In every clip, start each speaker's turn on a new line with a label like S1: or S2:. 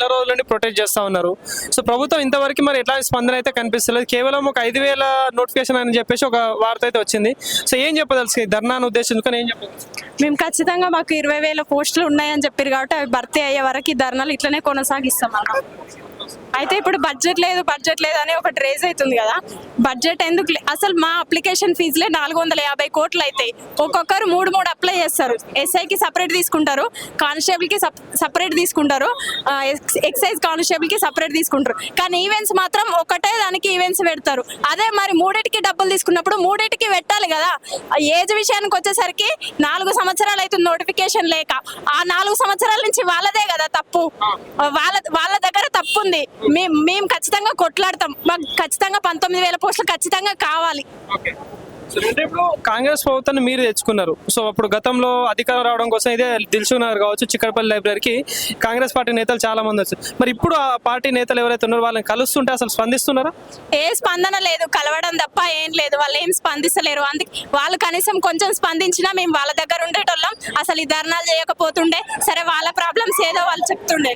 S1: నెల రోజుల నుండి ప్రొటెక్ట్ చేస్తా ఉన్నారు. సో ప్రభుత్వం ఇంతవరకు మరి ఎట్లాంటి స్పందన అయితే కనిపిస్తలేదు. కేవలం ఒక 5,000 నోటిఫికేషన్ అని చెప్పేసి ఒక వార్త అయితే వచ్చింది. సో ఏం చెప్పదలుచుకుంది ధర్నాను ఉద్దేశించుకొని ఏం చెప్పదలుచు?
S2: మేము ఖచ్చితంగా మాకు 20,000 పోస్టులు ఉన్నాయని చెప్పారు కాబట్టి అవి భర్తీ అయ్యే వరకు ఈ ధర్నాలు ఇట్లనే కొనసాగిస్తాం అన్న. అయితే ఇప్పుడు బడ్జెట్ లేదు అని ఒకటి రేజ్ అవుతుంది కదా. బడ్జెట్ ఎందుకు అసలు మా అప్లికేషన్ ఫీజులే 450 కోట్లు అవుతాయి. ఒక్కొక్కరు 3 అప్లై చేస్తారు. ఎస్ఐకి సపరేట్ తీసుకుంటారు, కానిస్టేబుల్కి సపరేట్ తీసుకుంటారు, ఎక్సైజ్ కానిస్టేబుల్కి సపరేట్ తీసుకుంటారు. కానీ ఈవెంట్స్ మాత్రం ఒకటే దానికి ఈవెంట్స్ పెడతారు. అదే మరి 3టికి డబ్బులు తీసుకున్నప్పుడు 3టికి పెట్టాలి కదా. ఏజ్ విషయానికి వచ్చేసరికి 4 సంవత్సరాలు అవుతుంది నోటిఫికేషన్ లేక. ఆ 4 సంవత్సరాల నుంచి వాళ్ళదే కదా తప్పు, వాళ్ళ దగ్గర తప్పు ఉంది. మేము ఖచ్చితంగా కొట్లాడతాం. మాకు ఖచ్చితంగా 19,000 పోస్టులు ఖచ్చితంగా కావాలి.
S1: అంటే ఇప్పుడు కాంగ్రెస్ ప్రభుత్వాన్ని మీరు తెచ్చుకున్నారు. సో అప్పుడు గతంలో అధికారం రావడం కోసం ఇదే దిల్సుఖ్నగర్ కావచ్చు, చిక్కడపల్లి లైబ్రరీకి కాంగ్రెస్ పార్టీ నేతలు చాలా మంది వచ్చారు. మరి ఇప్పుడు ఆ పార్టీ నేతలు ఎవరైతే ఉన్నారో వాళ్ళని కలుస్తుంటే అసలు స్పందిస్తున్నారా?
S2: ఏ స్పందన లేదు, కలవడం తప్ప ఏం లేదు. వాళ్ళు ఏం స్పందిస్తలేరు. అందుకే వాళ్ళు కనీసం కొంచెం స్పందించినా మేము వాళ్ళ దగ్గర ఉండేటోళ్ళం. అసలు ఈ ధర్నాలు చేయకపోతుండే సరే, వాళ్ళ ప్రాబ్లమ్స్ ఏదో వాళ్ళు చెప్తుండే.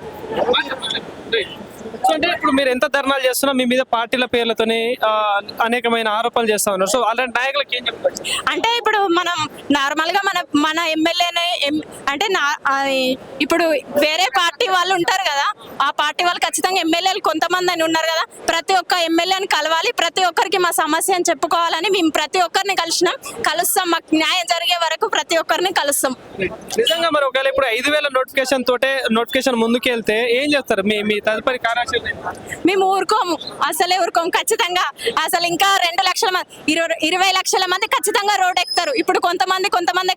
S1: సో అంటే ఇప్పుడు మీరు ఎంత ధర్నాలు చేస్తున్నా మీ మీద పార్టీల పేర్లతోని అనేకమైన ఆరోపణలు చేస్తా ఉన్నారు. సో అలాంటి నాయకులకు ఏం చెప్తారు?
S2: అంటే ఇప్పుడు మనం నార్మల్ గా మన ఎమ్మెల్యేనే అంటే ఇప్పుడు వేరే పార్టీ వాళ్ళు ఉంటారు కదా, ఆ పార్టీ వాళ్ళు ఖచ్చితంగా ఎమ్మెల్యేలు కొంతమంది అని ఉన్నారు కదా. ప్రతి ఒక్క ఎమ్మెల్యేని కలవాలి, ప్రతి ఒక్కరికి మా సమస్య అని చెప్పుకోవాలని మేము ప్రతి ఒక్కరిని కలుస్తాం. మాకు న్యాయం జరిగే వరకు ప్రతి ఒక్కరిని కలుస్తాం.
S1: నిజంగా మరి ఒకవేళ ఇప్పుడు 5,000 నోటిఫికేషన్ ముందుకు వెళ్తే ఏం చేస్తారు? మీ తదుపరి కార్యాచరణ?
S2: మేము ఊరుకోము, అసలే ఊరుకోము. ఖచ్చితంగా అసలు ఇంకా 2 లక్షల మంది 20 లక్షల మంది ఖచ్చితంగా రోడ్ ఎక్కుతారు. ఇప్పుడు కొంతమంది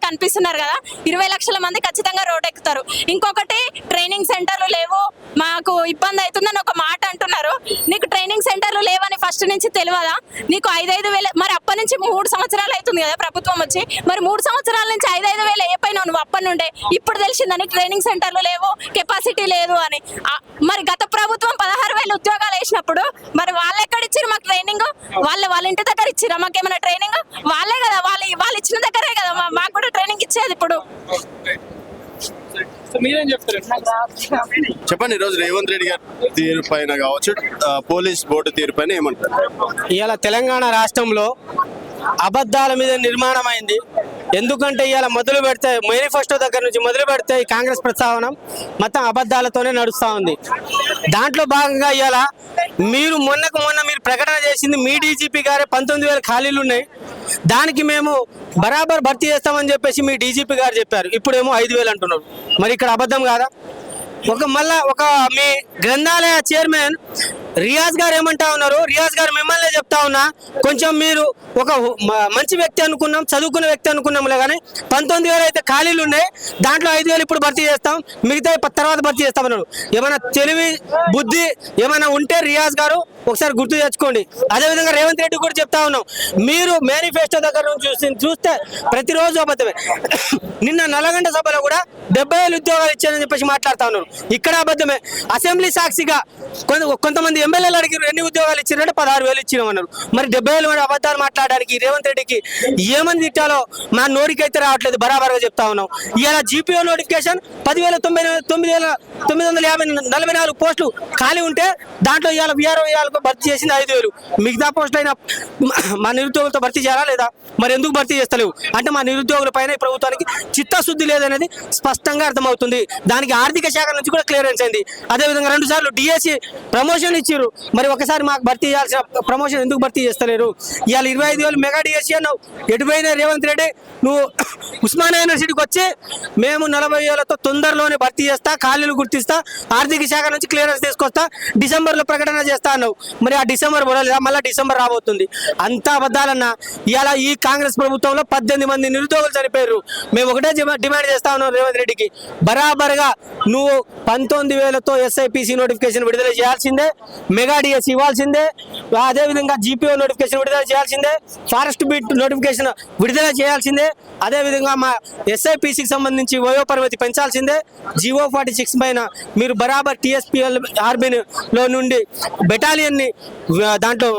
S2: కనిపిస్తున్నారు కదా, 20 లక్షల మంది ఖచ్చితంగా రోడ్ ఎక్కుతారు. ఇంకొకటి ట్రైనింగ్ సెంటర్లు లేవు, మాకు ఇబ్బంది అవుతుందని ఒక మాట అంటున్నారు. నీకు ట్రైనింగ్ సెంటర్లు లేవని ఫస్ట్ నుంచి తెలియదా? నీకు 5,000 మరి అప్పటి నుంచి 3 సంవత్సరాలు అవుతుంది కదా ప్రభుత్వం వచ్చి. మరి 3 సంవత్సరాల నుంచి 5,000 ఏ పైన నువ్వు అప్పటి నుండే ఇప్పుడు తెలిసిందని ట్రైనింగ్ సెంటర్లు లేవు, కెపాసిటీ లేదు అని. మరి గత ప్రభుత్వం 16,000 ఉద్యోగాలు వేసినప్పుడు మరి వాళ్ళు ఎక్కడ ఇచ్చారు మాకు ట్రైనింగ్? వాళ్ళ ఇంటి దగ్గర ఇచ్చిరా మాకేమైనా ట్రైనింగ్? వాళ్ళే కదా, వాళ్ళు ఇచ్చిన దగ్గరే కదా మాకు కూడా ట్రైనింగ్ ఇచ్చేది. ఇప్పుడు
S1: మీరేం చెప్తారు?
S3: చెప్పండి, ఈరోజు రేవంత్ రెడ్డి గారి తీరు పైన కావచ్చు, పోలీస్ బోర్డు తీరు పైన ఏమంటారు?
S4: ఇవాళ తెలంగాణ రాష్ట్రంలో అబద్ధాల మీద నిర్మాణం అయింది. ఎందుకంటే ఇవాళ మొదలు పెడితే మేనిఫెస్టో దగ్గర నుంచి మొదలు పెడితే ఈ కాంగ్రెస్ ప్రస్తావన మొత్తం అబద్ధాలతోనే నడుస్తూ ఉంది. దాంట్లో భాగంగా ఇవాళ మొన్న మీరు ప్రకటన చేసింది మీ డీజీపీ గారే 19,000 ఖాళీలు ఉన్నాయి, దానికి మేము బరాబర్ భర్తీ చేస్తామని చెప్పేసి మీ డీజీపీ గారు చెప్పారు. ఇప్పుడేమో 5,000 అంటున్నారు. మరి ఇక్కడ అబద్ధం కాదా? మళ్ళా మీ గ్రంథాలయ చైర్మన్ రియాజ్ గారు ఏమంటా ఉన్నారు? రియాజ్ గారు మిమ్మల్ని చెప్తా ఉన్నా, కొంచెం మీరు ఒక మంచి వ్యక్తి అనుకున్నాం, చదువుకున్న వ్యక్తి అనుకున్నాంలే, కానీ 19,000 అయితే ఖాళీలు ఉన్నాయి, దాంట్లో 5,000 ఇప్పుడు భర్తీ చేస్తాం, మిగతా తర్వాత భర్తీ చేస్తామన్నారు. ఏమైనా తెలివి బుద్ధి ఏమైనా ఉంటే రియాజ్ గారు ఒకసారి గుర్తు తెచ్చుకోండి. అదేవిధంగా రేవంత్ రెడ్డి కూడా చెప్తా ఉన్నాం, మీరు మేనిఫెస్టో దగ్గర నుంచి చూస్తే ప్రతిరోజు అబద్ధమే. నిన్న నల్లగొండ సభలో కూడా 70,000 ఉద్యోగాలు ఇచ్చారని చెప్పేసి మాట్లాడుతా ఉన్నారు. ఇక్కడ అబద్ధమే. అసెంబ్లీ సాక్షిగా కొంతమంది ఎమ్మెల్యేలు అడిగారు ఎన్ని ఉద్యోగాలు ఇచ్చారంటే 16,000 ఇచ్చినామన్నారు. మరి 70,000 అబద్ధాలు మాట్లాడడానికి రేవంత్ రెడ్డికి ఏమని తిట్టాలో మా నోరికైతే రావట్లేదు. బరాబర్గా చెప్తా ఉన్నాం. ఇవాళ జీపీఓ నోటిఫికేషన్ 10,944 పోస్టులు ఖాళీ ఉంటే దాంట్లో ఇవాళ VRO భర్తీ చేసింది 5,000. మిగతా పోస్టులు అయినా మా నిరుద్యోగులతో భర్తీ చేయాలా లేదా? మరి ఎందుకు భర్తీ చేస్తలేవు అంటే మా నిరుద్యోగుల పైన ఈ ప్రభుత్వానికి చిత్తశుద్ధి లేదనేది స్పష్టంగా అర్థమవుతుంది. దానికి ఆర్థిక శాఖ నుంచి కూడా క్లియరెన్స్ అయింది. అదేవిధంగా 2 సార్లు డిఎస్సి ప్రమోషన్ ఇచ్చారు. మరి ఒకసారి మాకు భర్తీ చేయాల్సిన ప్రమోషన్ ఎందుకు భర్తీ చేస్తలేరు? ఇవాళ 25,000 మెగా డిఎస్సి అన్నావు. ఎటుపోయినా రేవంత్ రెడ్డి నువ్వు ఉస్మానియా యూనివర్సిటీకి వచ్చి మేము 40,000తో తొందరలోనే భర్తీ చేస్తా, ఖాళీలు గుర్తిస్తా, ఆర్థిక శాఖ నుంచి క్లియరెన్స్ తీసుకొస్తా, డిసెంబర్లో ప్రకటన చేస్తా అన్నావు. మరి ఆ డిసెంబర్ లేదా మళ్ళీ డిసెంబర్ రాబోతుంది. అంతా అబద్ధాలన్నా. ఇవాళ ఈ కాంగ్రెస్ ప్రభుత్వంలో 18 మంది నిరుద్యోగులు చనిపోయారు. మేము ఒకటే డిమాండ్ చేస్తా ఉన్నాం రేవంత్ రెడ్డికి, బరాబర్గా నువ్వు 19,000తో SIPC నోటిఫికేషన్ విడుదల చేయాల్సిందే, మెగా డిఎస్సి ఇవ్వాల్సిందే, అదేవిధంగా GPO నోటిఫికేషన్ విడుదల చేయాల్సిందే, ఫారెస్ట్ బీట్ నోటిఫికేషన్ విడుదల చేయాల్సిందే, అదేవిధంగా మా ఎస్ఐపిసికి సంబంధించి వయో పరిమితి పెంచాల్సిందే. జివో 46 పైన మీరు బరాబర్ టీఎస్పీఎల్ ఆర్మీలో నుండి బెటాలియన్ని దాంట్లో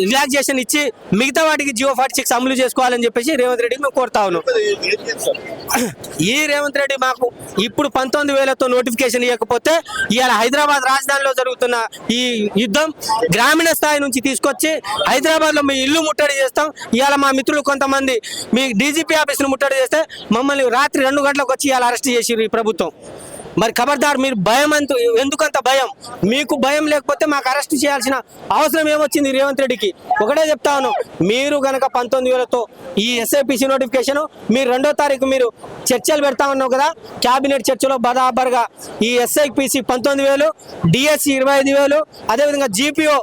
S4: రిలాక్సేషన్ ఇచ్చి మిగతా వాటికి జివో 46 అమలు చేసుకోవాలని చెప్పేసి రేవంత్ రెడ్డికి మేము కోరుతా ఉన్నాం. ఈ రేవంత్ రెడ్డి మాకు ఇప్పుడు 19,000తో నోటిఫికేషన్ ఇవ్వకపోతే ఇవాళ హైదరాబాద్ రాజధానిలో జరుగుతున్న ఈ యుద్ధం గ్రామీణ స్థాయి నుంచి తీసుకొచ్చి హైదరాబాద్లో మీ ఇల్లు ముట్టడి చేస్తాం. ఇవాళ మా మిత్రులు కొంతమంది మీ డీజీపీ ఆఫీస్ను ముట్టడి చేస్తే మమ్మల్ని రాత్రి 2 గంటలకు వచ్చి ఇవాళ అరెస్ట్ చేసిర్రు ఈ ప్రభుత్వం. మరి ఖబర్దార్, మీరు భయం ఎందుకంత భయం? మీకు భయం లేకపోతే మాకు అరెస్ట్ చేయాల్సిన అవసరం ఏమొచ్చింది రేవంత్ రెడ్డికి? ఒకటే చెప్తా ఉన్నాం, మీరు గనక 19,000తో ఈ ఎస్ఐపిసి నోటిఫికేషన్ మీరు 2వ తారీఖు మీరు చర్చలు పెడతా ఉన్నావు కదా, క్యాబినెట్ చర్చలో బరాబర్గా ఈ ఎస్ఐపిసి 19,000, డిఎస్సి 25,000, అదేవిధంగా జీపీఓ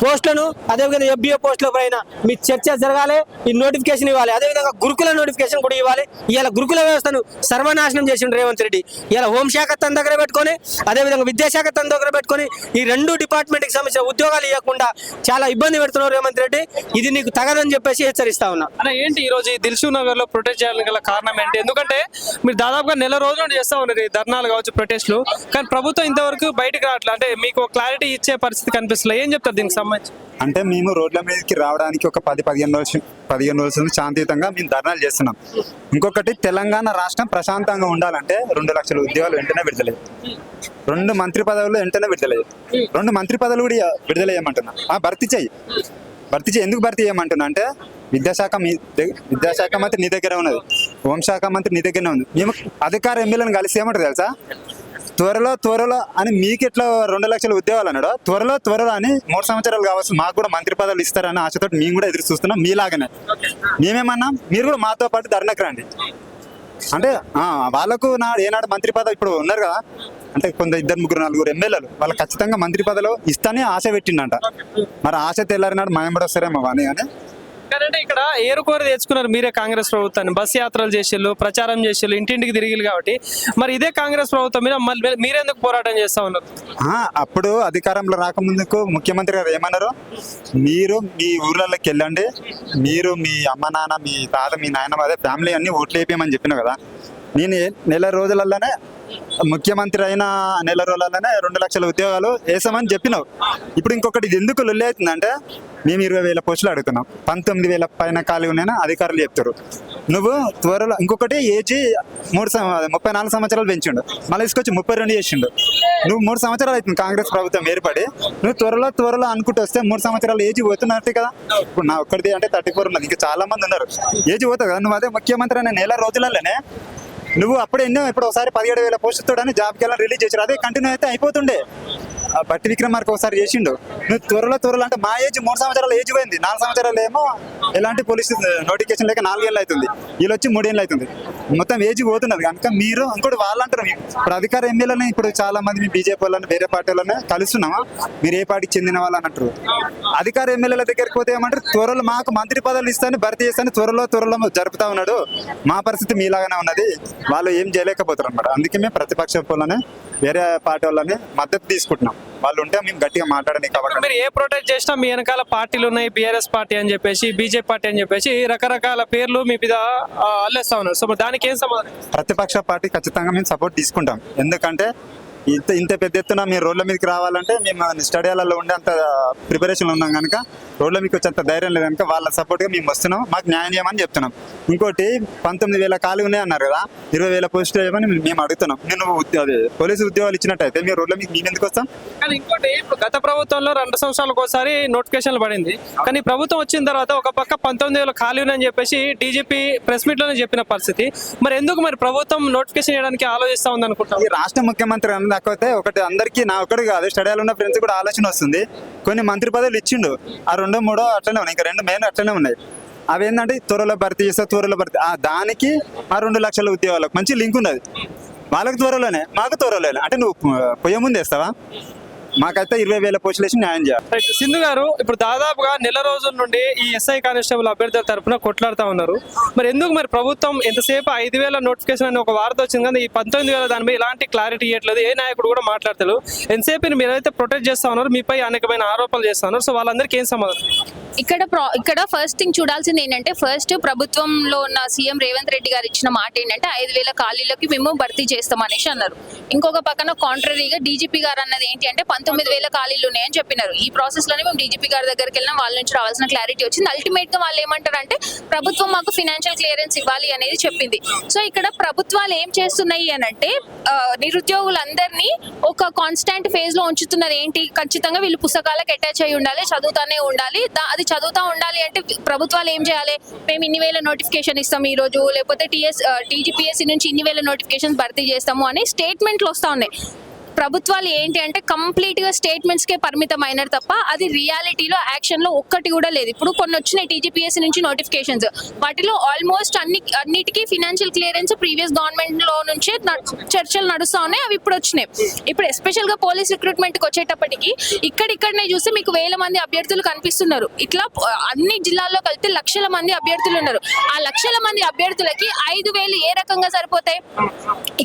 S4: పోస్టులను, అదేవిధంగా ఎఫ్బిఓ పోస్టుల పైన మీ చర్చ జరగాలి. ఈ నోటిఫికేషన్ ఇవ్వాలి. అదేవిధంగా గురుకుల నోటిఫికేషన్ కూడా ఇవ్వాలి. ఇలా గురుకుల వ్యవస్థను సర్వనాశనం చేసిండు రేవంత్ రెడ్డి. ఇలా హోంశాఖ తన దగ్గర పెట్టుకొని, అదేవిధంగా విద్యాశాఖ తన దగ్గర పెట్టుకొని ఈ 2 డిపార్ట్మెంట్కి సంబంధించిన ఉద్యోగాలు ఇవ్వకుండా చాలా ఇబ్బంది పెడుతున్నారు రేవంత్ రెడ్డి. ఇది నీకు తగదని చెప్పేసి హెచ్చరిస్తా ఉన్నా.
S1: అన్న, ఏంటి ఈ రోజు ఈ దిల్సుఖ్ నగర్ లో ప్రొటెస్ట్ చేయడానికి గల కారణం ఏంటి? ఎందుకంటే మీరు దాదాపుగా నెల రోజుల నుండి చేస్తా ఉన్నారు ఈ ధర్నాలు కావచ్చు, ప్రొటెస్ట్లు, కానీ ప్రభుత్వం ఇంతవరకు బయటకు రావట్లేదు. అంటే మీకు క్లారిటీ ఇచ్చే పరిస్థితి కనిపిస్తలేదు. ఏం చెప్తారు దీనికి సంబంధించి?
S5: అంటే మేము రోడ్ల మీదకి రావడానికి ఒక 10-15 రోజులు శాంతియుతంగా మేము ధర్నాలు చేస్తున్నాం. ఇంకొకటి, తెలంగాణ రాష్ట్రం ప్రశాంతంగా ఉండాలంటే 2 లక్షల ఉద్యోగాలు వెంటనే విడుదలయ్యాయి. 2 మంత్రి పదవులు వెంటనే విడుదలయ్యాయి. 2 మంత్రి పదవులు కూడా విడుదల చేయమంటున్నా. భర్తీ చేయి. ఎందుకు భర్తీ చేయమంటున్నా అంటే విద్యాశాఖ మంత్రి నీ దగ్గర ఉన్నది, హోంశాఖ మంత్రి నీ దగ్గరనే ఉంది. మేము అధికార ఎమ్మెల్యేలను కలిసి ఏమంటారు తెలుసా, త్వరలో అని మీకు ఎట్లా 2 లక్షల ఉద్యోగాలు అన్నాడు, త్వరలో అని 3 సంవత్సరాలు కావచ్చు మాకు కూడా మంత్రి పదవులు ఇస్తారని ఆశతో మేము కూడా ఎదురు చూస్తున్నాం. మీలాగానే మేమేమన్నాం, మీరు కూడా మాతో పాటు ధర్నాకు రండి అంటే వాళ్ళకు ఏనాడు మంత్రి పదవి ఇప్పుడు ఉన్నారు కదా, అంటే కొంత 2-3-4 ఎమ్మెల్యేలు వాళ్ళు ఖచ్చితంగా మంత్రి పదవిలో ఇస్తానే ఆశ పెట్టిండంట. మరి ఆశ తెల్లారినాడు మా వెంబడి వస్తారేమో అని
S1: అంటే ఇక్కడ ఏరుకోరి తెచ్చుకున్నారు మీరే కాంగ్రెస్ ప్రభుత్వాన్ని. బస్ యాత్రలు చేసిళ్ళు, ప్రచారం చేసిళ్ళు, ఇంటింటికి తిరిగిలు. కాబట్టి మరి ఇదే కాంగ్రెస్ ప్రభుత్వం మీద మీరెందుకు పోరాటం చేస్తా ఉన్నారు?
S5: అప్పుడు అధికారంలో రాకముందుకు ముఖ్యమంత్రి గారు ఏమన్నారు, మీరు మీ ఊర్లలోకి వెళ్ళండి, మీరు మీ అమ్మ నాన్న మీ తాత మీ నాయనమ్మ అదే ఫ్యామిలీ అన్ని ఓట్లు వేయమని చెప్పిన కదా. నేను నెల రోజులలోనే ముఖ్యమంత్రి అయిన నెల రోజులలోనే 2 లక్షల ఉద్యోగాలు వేసామని చెప్పినావు. ఇప్పుడు ఇంకొకటి, ఇది ఎందుకు లొల్లి అవుతుందంటే మేము 20,000 పోస్టులు అడుగుతున్నాం, 19,000 పైన ఖాళీ ఉన్నాయని అధికారులు చెప్తారు. నువ్వు త్వరలో ఇంకొకటి ఏజీ 34 సంవత్సరాలు పెంచిండు, మళ్ళీ తీసుకొచ్చి 32 చేసిండు. నువ్వు 3 సంవత్సరాలు అవుతుంది కాంగ్రెస్ ప్రభుత్వం ఏర్పడి, నువ్వు త్వరలో అనుకుంటూ వస్తే 3 సంవత్సరాలు ఏజీ పోతున్నట్టే కదా. ఇప్పుడు నా ఒక్కడిది అంటే 34 ఉన్నది, ఇంకా చాలా మంది ఉన్నారు ఏజీ పోతుంది కదా. నువ్వు అదే ముఖ్యమంత్రి అనే నెల రోజులలోనే నువ్వు అప్పుడు ఇప్పుడు ఒకసారి 17,000 పోస్టులతోడని జాబ్ క్యాలెండర్ రిలీజ్ చేశారు. అదే కంటిన్యూ అయితే అయిపోతుండే. బట్టి విక్రమార్క ఒకసారి చేసిండు. నువ్వు త్వరలో అంటే మా ఏజ్ 3 సంవత్సరాల ఏజ్ పోయింది, 4 సంవత్సరాలు ఏమో ఎలాంటి పోలీసు నోటిఫికేషన్ లేక 4 ఏళ్ళు అవుతుంది, వీళ్ళు వచ్చి 3 ఏళ్ళు అవుతుంది, మొత్తం ఏజ్ పోతున్నది. కనుక మీరు ఇంకోటి వాళ్ళంటారు, ఇప్పుడు అధికార ఎమ్మెల్యేలని ఇప్పుడు చాలా మంది మీ బీజేపీ వాళ్ళని వేరే పార్టీ వాళ్ళని కలుస్తున్నామా, మీరు ఏ పార్టీకి చెందిన వాళ్ళని అంటారు. అధికార ఎమ్మెల్యేల దగ్గరికి పోతే ఏమంటారు, త్వరలో మాకు మంత్రి పదవులు ఇస్తాను భర్తీ చేస్తాను త్వరలో జరుపుతా ఉన్నాడు. మా పరిస్థితి మీలాగానే ఉన్నది, వాళ్ళు ఏం చేయలేకపోతారు అనమాట. అందుకే మేము ప్రతిపక్ష వాళ్ళని వేరే పార్టీ వాళ్ళని మద్దతు తీసుకుంటున్నాం. వాళ్ళు ఉంటే మేము గట్టిగా మాట్లాడని కాబట్టి.
S1: మీరు ఏ ప్రొటెక్ట్ చేసినా మీ వెనకాల పార్టీలు ఉన్నాయి, బీఆర్ఎస్ పార్టీ అని చెప్పేసి, బీజేపీ పార్టీ అని చెప్పేసి రకరకాల పేర్లు మీ మీద అల్లేస్తా ఉన్నారు. సో దానికి ఏం సమాధానం?
S5: ప్రతిపక్ష పార్టీ ఖచ్చితంగా మేము సపోర్ట్ తీసుకుంటాం. ఎందుకంటే ఇంత పెద్ద ఎత్తున మీరు రోడ్ల మీదకి రావాలంటే మేము స్టడీలలో ఉండే అంత ప్రిపరేషన్ ఉన్నాం కనుక రోడ్ల మీకు వచ్చేంత ధైర్యం లేదు కనుక వాళ్ళ సపోర్ట్గా మేము వస్తున్నాం, మాకు న్యాయం చేయమని చెప్తున్నాం. ఇంకోటి 19,000 ఖాళీ ఉన్నాయి అన్నారు కదా, 20,000 పోస్టులు వేయమని మేము అడుగుతున్నాం. నేను అదే పోలీసు ఉద్యోగాలు ఇచ్చినట్టయితే మీరు రోడ్ల మీకు మేము ఎందుకు వస్తాం?
S1: కానీ ఇంకోటి, ఇప్పుడు గత ప్రభుత్వంలో 2 సంవత్సరాలకు ఒకసారి నోటిఫికేషన్లు పడింది, కానీ ప్రభుత్వం వచ్చిన తర్వాత ఒక పక్క 19,000 ఖాళీ ఉన్నాయని చెప్పేసి డీజీపీ ప్రెస్ మీట్ లోనే చెప్పిన పరిస్థితి. మరి ఎందుకు మరి ప్రభుత్వం నోటిఫికేషన్ చేయడానికి ఆలోచిస్తా ఉంది అనుకుంటాం?
S5: ఈ రాష్ట్ర ముఖ్యమంత్రి కాకపోతే ఒకటి అందరికీ నా ఒకటి కాదు, స్టడీలో ఉన్న ఫ్రెండ్స్ కూడా ఆలోచన వస్తుంది. కొన్ని మంత్రి పదవులు ఇచ్చిండు, ఆ 2-3 అట్లనే ఉన్నాయి, ఇంకా 2 మెయిన్ అట్లనే ఉన్నాయి. అవి ఏంటంటే త్వరలో భర్తీ చేస్తే దానికి ఆ 2 లక్షల ఉద్యోగాలకు మంచి లింక్ ఉన్నది. వాళ్ళకి త్వరలోనే మాకు త్వరలోనే అంటే నువ్వు పొయ్యే ముందు వేస్తావా? మాకైతే 20,000 పోస్టులు వేసి న్యాయం చేయాలి.
S1: రైట్. సింధు గారు, ఇప్పుడు దాదాపుగా నెల రోజుల నుండి ఈ ఎస్ఐ కానిస్టేబుల్ అభ్యర్థుల తరపున కొట్లాడుతా ఉన్నారు. మరి ఎందుకు మరి ప్రభుత్వం ఎంతసేపు 5,000 నోటిఫికేషన్ అని ఒక వార్త వచ్చింది కానీ ఈ 19,000 దానిపై ఎలాంటి క్లారిటీ ఇవ్వట్లేదు, ఏ నాయకుడు కూడా మాట్లాడతారు. ఎంతసేపు మీరైతే ప్రొటెక్ట్ చేస్తా ఉన్నారు, మీపై అనేకమైన ఆరోపణలు చేస్తా ఉన్నారు. సో వాళ్ళందరికీ ఏం సమాధానం?
S6: ఇక్కడ ఫస్ట్ థింగ్ చూడాల్సింది ఏంటంటే, ఫస్ట్ ప్రభుత్వంలో ఉన్న సీఎం రేవంత్ రెడ్డి గారు ఇచ్చిన మాట ఏంటంటే 5,000 ఖాళీలకి మేము భర్తీ చేస్తాం అనేసి అన్నారు. ఇంకొక పక్కన కాంట్రరీగా డీజీపీ గారు అన్నది ఏంటి అంటే 19,000 ఖాళీలు ఉన్నాయని చెప్పినారు. ఈ ప్రాసెస్ లోనే మేము డీజీపీ గారి దగ్గరికి వెళ్ళినా వాళ్ళ నుంచి రావాల్సిన క్లారిటీ వచ్చింది. అల్టిమేట్ గా వాళ్ళు ఏమంటారు అంటే ప్రభుత్వం మాకు ఫైనాన్షియల్ క్లియరెన్స్ ఇవ్వాలి అనేది చెప్పింది. సో ఇక్కడ ప్రభుత్వాలు ఏం చేస్తున్నాయి అని అంటే నిరుద్యోగులందరినీ ఒక కాన్స్టాంట్ ఫేజ్ లో ఉంచుతున్నారు. ఏంటి, ఖచ్చితంగా వీళ్ళు పుస్తకాలకు అటాచ్ అయి ఉండాలి, చదువుతానే ఉండాలి. అది చదువుతా ఉండాలి అంటే ప్రభుత్వాలు ఏం చేయాలి, మేము ఇన్ని వేల నోటిఫికేషన్ ఇస్తాం ఈ రోజు, లేకపోతే టీజీపీఎస్సీ నుంచి ఇన్ని వేల నోటిఫికేషన్ భర్తీ చేస్తాము అని స్టేట్మెంట్లు వస్తా ఉన్నాయి. ప్రభుత్వాలు ఏంటి అంటే కంప్లీట్ గా స్టేట్మెంట్స్ కే పరిమితం అయినారు తప్ప అది రియాలిటీలో యాక్షన్ లో ఒక్కటి కూడా లేదు. ఇప్పుడు కొన్ని వచ్చినాయి టీజీపీఎస్సీ నుంచి నోటిఫికేషన్స్, వాటిలో ఆల్మోస్ట్ అన్నిటికీ ఫినాన్షియల్ క్లియరెన్స్ ప్రీవియస్ గవర్నమెంట్ లో నుంచే చర్చలు నడుస్తా ఉన్నాయి, అవి ఇప్పుడు వచ్చినాయి. ఇప్పుడు ఎస్పెషల్ గా పోలీస్ రిక్రూట్మెంట్ కి వచ్చేటప్పటికి ఇక్కడనే చూస్తే మీకు 1,000 మంది అభ్యర్థులు కనిపిస్తున్నారు. ఇట్లా అన్ని జిల్లాల్లో కలిపితే లక్షల మంది అభ్యర్థులు ఉన్నారు. ఆ లక్షల మంది అభ్యర్థులకి 5,000 ఏ రకంగా సరిపోతాయి?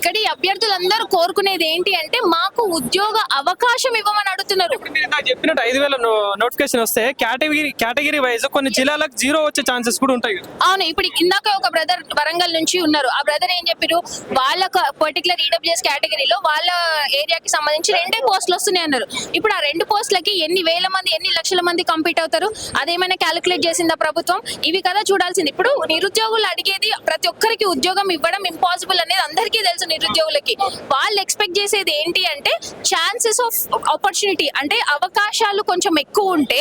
S6: ఇక్కడ ఈ అభ్యర్థులందరూ కోరుకునేది ఏంటి అంటే మాకు ఉద్యోగ అవకాశం ఇవ్వమని అడుగుతున్నారు.
S1: చెప్పినట్టు 5,000 నోటిఫికేషన్ వస్తే కేటగిరీ వైజ్ కొన్ని జిల్లాలకు 0 వచ్చే ఛాన్సెస్ కూడా ఉంటాయి.
S6: అవును, ఇప్పుడు ఇందాక ఒక బ్రదర్ వరంగల్ నుంచి ఉన్నారు. ఆ బ్రదర్ ఏం చెప్పారు, వాళ్ళ పర్టికులర్ ఈడబ్ల్యూఎస్ కేటగిరీలో వాళ్ళ ఏరియాకి సంబంధించి 2 పోస్టులు వస్తున్నాయి అన్నారు. ఇప్పుడు ఆ 2 పోస్టులకి ఎన్ని వేల మంది ఎన్ని లక్షల మంది కంపీట్ అవుతారు? అదేమైనా క్యాలిక్యులేట్ చేసిందా ప్రభుత్వం? ఇవి కదా చూడాల్సింది. ఇప్పుడు నిరుద్యోగులు అడిగేది ప్రతి ఒక్కరికి ఉద్యోగం ఇవ్వడం ఇంపాసిబుల్ అనేది అందరికీ తెలుసు. నిరుద్యోగులకి వాళ్ళు ఎక్స్పెక్ట్ చేసేది ఏంటి అంటే ఛాన్సెస్ ఆఫ్ ఆపర్చునిటీ, అంటే అవకాశాలు కొంచెం ఎక్కువ ఉంటే